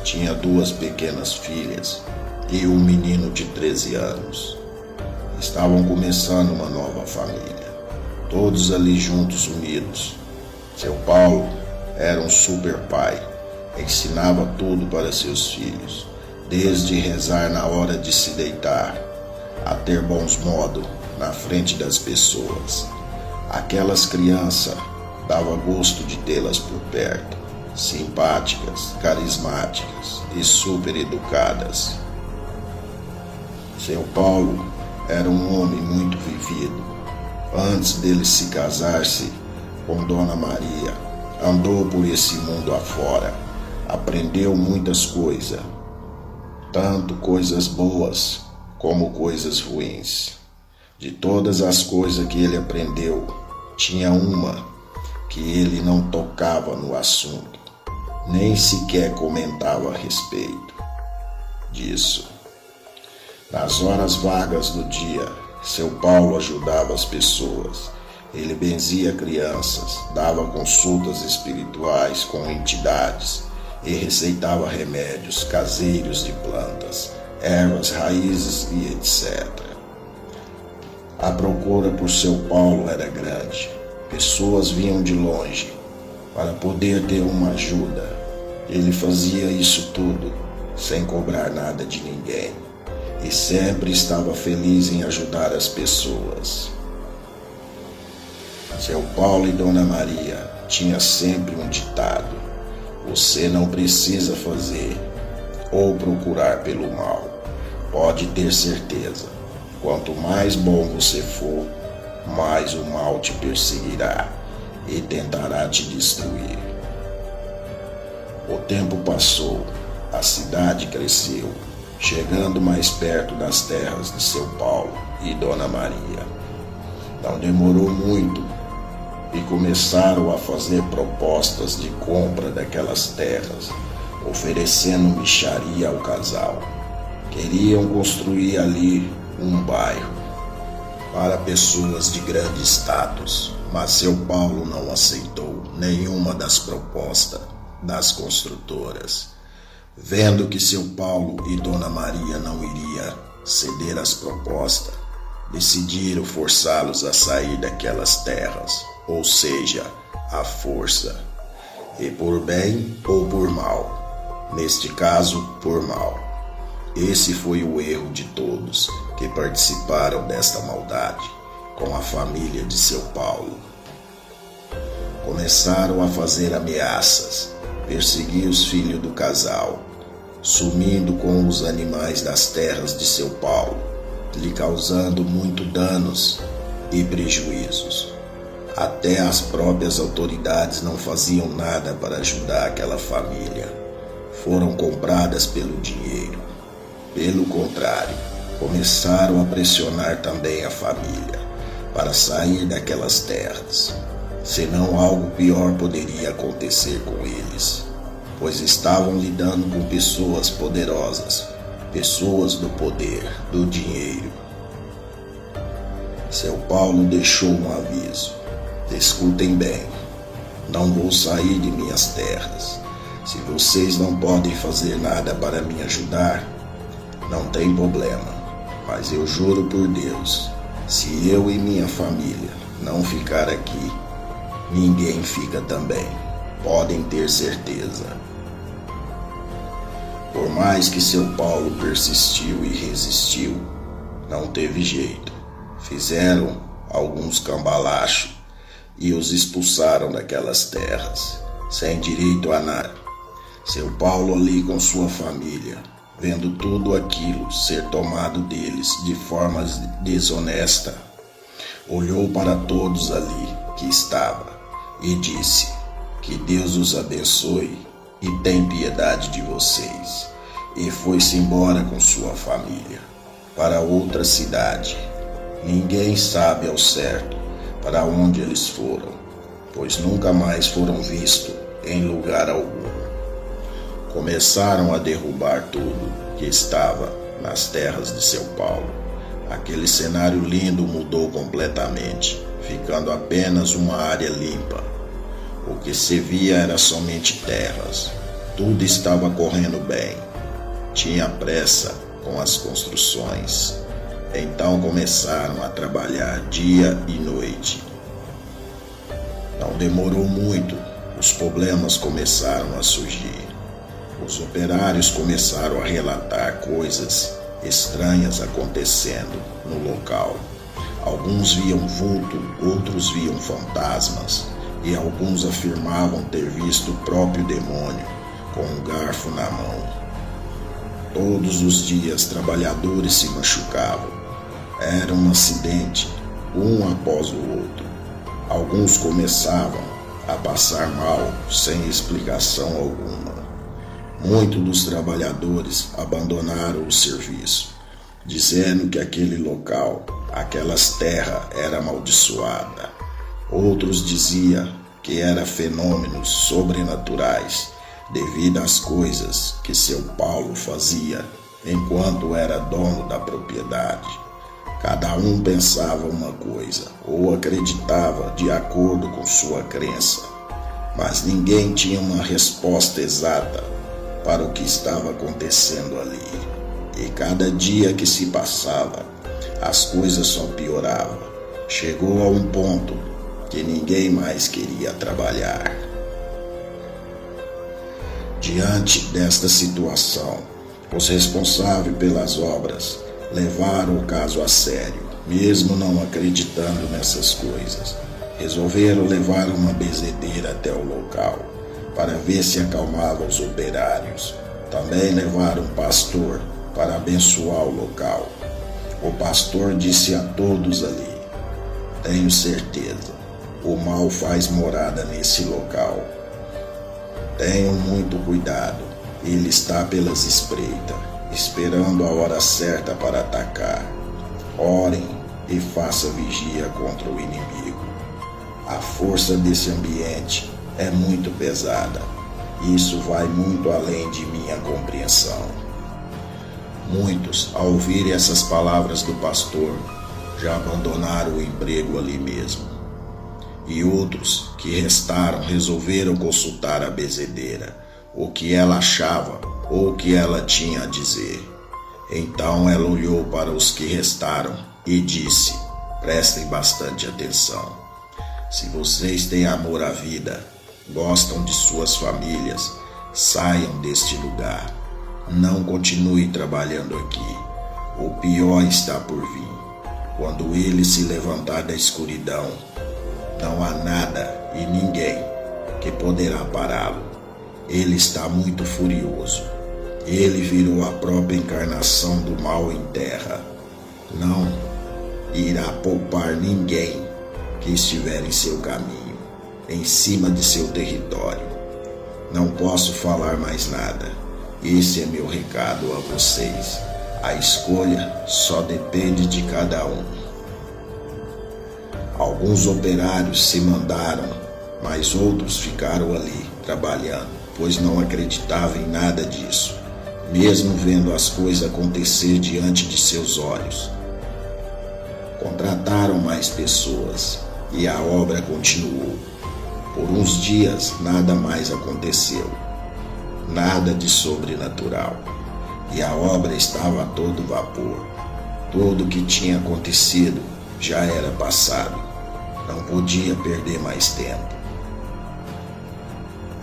tinham 2 pequenas filhas e um menino de 13 anos. Estavam começando uma nova família, todos ali juntos, unidos. Seu Paulo era um super pai, ensinava tudo para seus filhos, desde rezar na hora de se deitar, a ter bons modos na frente das pessoas. Aquelas crianças dava gosto de tê-las por perto, simpáticas, carismáticas e super educadas. Seu Paulo era um homem muito vivido. Antes dele se casar-se com Dona Maria, andou por esse mundo afora, aprendeu muitas coisas, tanto coisas boas como coisas ruins. De todas as coisas que ele aprendeu, tinha uma que ele não tocava no assunto, nem sequer comentava a respeito disso. Nas horas vagas do dia, seu Paulo ajudava as pessoas. Ele benzia crianças, dava consultas espirituais com entidades e receitava remédios caseiros de plantas, ervas, raízes e etc. A procura por seu Paulo era grande. Pessoas vinham de longe para poder ter uma ajuda. Ele fazia isso tudo sem cobrar nada de ninguém e sempre estava feliz em ajudar as pessoas. Seu Paulo e Dona Maria tinham sempre um ditado: você não precisa fazer ou procurar pelo mal. Pode ter certeza, quanto mais bom você for, mais o mal te perseguirá e tentará te destruir. O tempo passou, a cidade cresceu, chegando mais perto das terras de seu Paulo e Dona Maria. Não demorou muito e começaram a fazer propostas de compra daquelas terras, oferecendo mixaria ao casal. Queriam construir ali um bairro para pessoas de grande status, mas seu Paulo não aceitou nenhuma das propostas das construtoras. Vendo que seu Paulo e Dona Maria não iriam ceder às propostas, decidiram forçá-los a sair daquelas terras, ou seja, à força, e por bem ou por mal, neste caso por mal. Esse foi o erro de todos que participaram desta maldade com a família de seu Paulo. Começaram a fazer ameaças, perseguir os filhos do casal, sumindo com os animais das terras de seu Paulo, lhe causando muito danos e prejuízos. Até as próprias autoridades não faziam nada para ajudar aquela família. Foram compradas pelo dinheiro. Pelo contrário, começaram a pressionar também a família para sair daquelas terras. Senão algo pior poderia acontecer com eles, pois estavam lidando com pessoas poderosas, pessoas do poder, do dinheiro. Seu Paulo deixou um aviso: escutem bem, não vou sair de minhas terras. Se vocês não podem fazer nada para me ajudar, não tem problema, mas eu juro por Deus, se eu e minha família não ficar aqui, ninguém fica também, podem ter certeza. Por mais que seu Paulo persistiu e resistiu, não teve jeito. Fizeram alguns cambalachos e os expulsaram daquelas terras, sem direito a nada. Seu Paulo ali com sua família, vendo tudo aquilo ser tomado deles de forma desonesta, olhou para todos ali que estava e disse: que Deus os abençoe e tem piedade de vocês. E foi-se embora com sua família para outra cidade. Ninguém sabe ao certo para onde eles foram, pois nunca mais foram vistos em lugar algum. Começaram a derrubar tudo que estava nas terras de seu Paulo. Aquele cenário lindo mudou completamente, ficando apenas uma área limpa. O que se via era somente terras. Tudo estava correndo bem. Tinha pressa com as construções. Então começaram a trabalhar dia e noite. Não demorou muito, os problemas começaram a surgir. Os operários começaram a relatar coisas estranhas acontecendo no local. Alguns viam vulto, outros viam fantasmas, e alguns afirmavam ter visto o próprio demônio com um garfo na mão. Todos os dias trabalhadores se machucavam. Era um acidente, um após o outro. Alguns começavam a passar mal sem explicação alguma. Muitos dos trabalhadores abandonaram o serviço, dizendo que aquele local, aquelas terras, era amaldiçoada. Outros diziam que eram fenômenos sobrenaturais devido às coisas que seu Paulo fazia enquanto era dono da propriedade. Cada um pensava uma coisa ou acreditava de acordo com sua crença, mas ninguém tinha uma resposta exata para o que estava acontecendo ali. E cada dia que se passava, as coisas só pioravam. Chegou a um ponto que ninguém mais queria trabalhar. Diante desta situação, os responsáveis pelas obras levaram o caso a sério, mesmo não acreditando nessas coisas. Resolveram levar uma benzedeira até o local para ver se acalmava os operários. Também levaram um pastor para abençoar o local. O pastor disse a todos ali: tenho certeza, o mal faz morada nesse local. Tenham muito cuidado, ele está pelas espreitas, esperando a hora certa para atacar. Orem e façam vigia contra o inimigo. A força desse ambiente é muito pesada. Isso vai muito além de minha compreensão. Muitos, ao ouvirem essas palavras do pastor, já abandonaram o emprego ali mesmo. E outros que restaram resolveram consultar a benzedeira, o que ela achava ou o que ela tinha a dizer. Então ela olhou para os que restaram e disse: prestem bastante atenção. Se vocês têm amor à vida, gostam de suas famílias, saiam deste lugar. Não continue trabalhando aqui. O pior está por vir. Quando ele se levantar da escuridão, não há nada e ninguém que poderá pará-lo. Ele está muito furioso. Ele virou a própria encarnação do mal em terra. Não irá poupar ninguém que estiver em seu caminho, em cima de seu território. Não posso falar mais nada. Esse é meu recado a vocês. A escolha só depende de cada um. Alguns operários se mandaram, mas outros ficaram ali trabalhando, pois não acreditavam em nada disso, mesmo vendo as coisas acontecer diante de seus olhos. Contrataram mais pessoas e a obra continuou. Por uns dias nada mais aconteceu, nada de sobrenatural, e a obra estava a todo vapor. Tudo o que tinha acontecido já era passado, não podia perder mais tempo.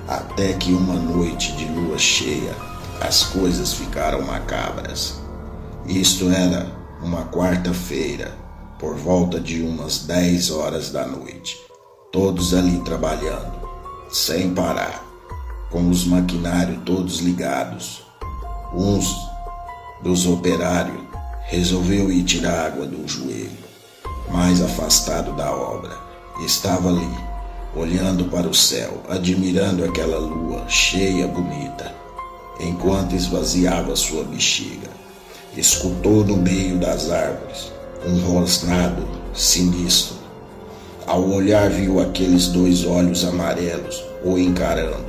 Até que uma noite de lua cheia, as coisas ficaram macabras. Isto era uma quarta-feira, por volta de umas 10 horas da noite. Todos ali trabalhando, sem parar, com os maquinários todos ligados. Um dos operários resolveu ir tirar água do joelho, mais afastado da obra. Estava ali, olhando para o céu, admirando aquela lua cheia bonita, enquanto esvaziava sua bexiga. Escutou no meio das árvores um rosnado sinistro. Ao olhar, viu aqueles 2 olhos amarelos o encarando.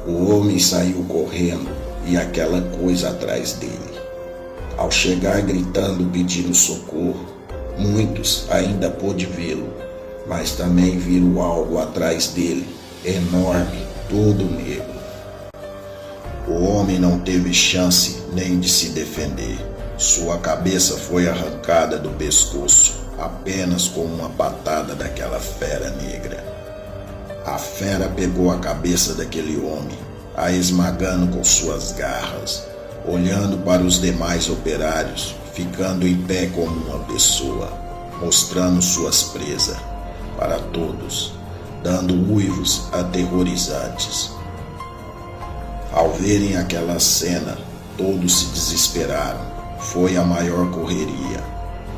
O homem saiu correndo e aquela coisa atrás dele. Ao chegar gritando, pedindo socorro, muitos ainda pôde vê-lo, mas também viram algo atrás dele, enorme, todo negro. O homem não teve chance nem de se defender. Sua cabeça foi arrancada do pescoço, apenas com uma patada daquela fera negra. A fera pegou a cabeça daquele homem, a esmagando com suas garras, olhando para os demais operários, ficando em pé como uma pessoa, mostrando suas presas para todos, dando uivos aterrorizantes. Ao verem aquela cena, todos se desesperaram. Foi a maior correria,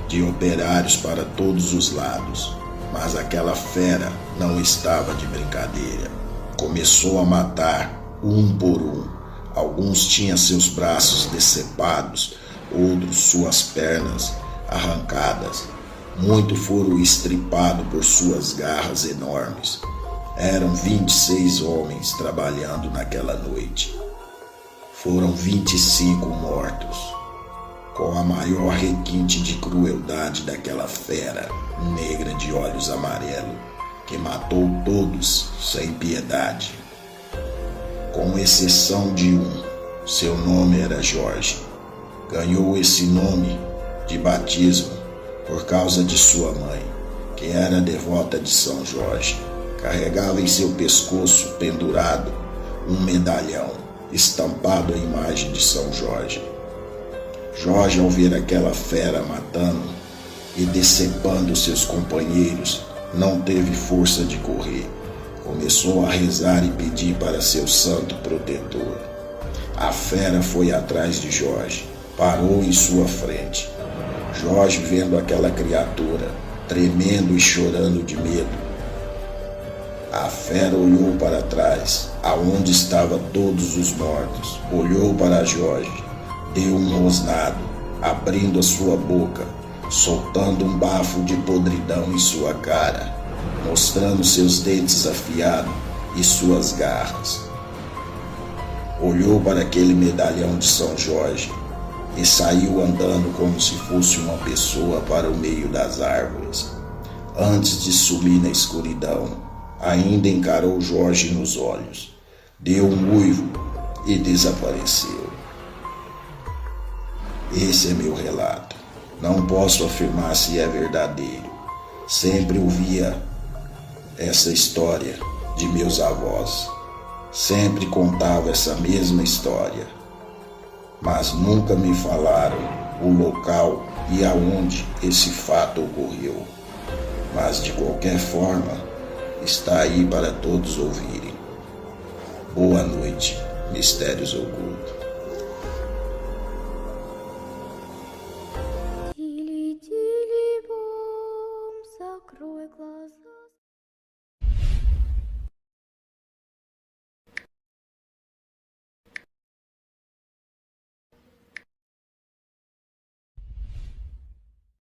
de operários para todos os lados, mas aquela fera não estava de brincadeira. Começou a matar um por um. Alguns tinham seus braços decepados, outros suas pernas arrancadas. Muitos foram estripados por suas garras enormes. Eram 26 homens trabalhando naquela noite. Foram 25 mortos, com a maior requinte de crueldade daquela fera negra de olhos amarelos, que matou todos sem piedade. Com exceção de um, seu nome era Jorge. Ganhou esse nome de batismo por causa de sua mãe, que era devota de São Jorge. Carregava em seu pescoço pendurado um medalhão estampado a imagem de São Jorge. Jorge, ao ver aquela fera matando e decepando seus companheiros, não teve força de correr. Começou a rezar e pedir para seu santo protetor. A fera foi atrás de Jorge, parou em sua frente. Jorge, vendo aquela criatura, tremendo e chorando de medo, a fera olhou para trás, aonde estavam todos os mortos, olhou para Jorge, deu um rosnado, abrindo a sua boca, soltando um bafo de podridão em sua cara, mostrando seus dentes afiados e suas garras. Olhou para aquele medalhão de São Jorge e saiu andando como se fosse uma pessoa para o meio das árvores. Antes de sumir na escuridão, ainda encarou Jorge nos olhos, deu um uivo e desapareceu. Esse é meu relato. Não posso afirmar se é verdadeiro. Sempre ouvia essa história de meus avós. Sempre contava essa mesma história. mas nunca me falaram o local e aonde esse fato ocorreu. Mas de qualquer forma, está aí para todos ouvirem. Boa noite, Mistérios Ocultos.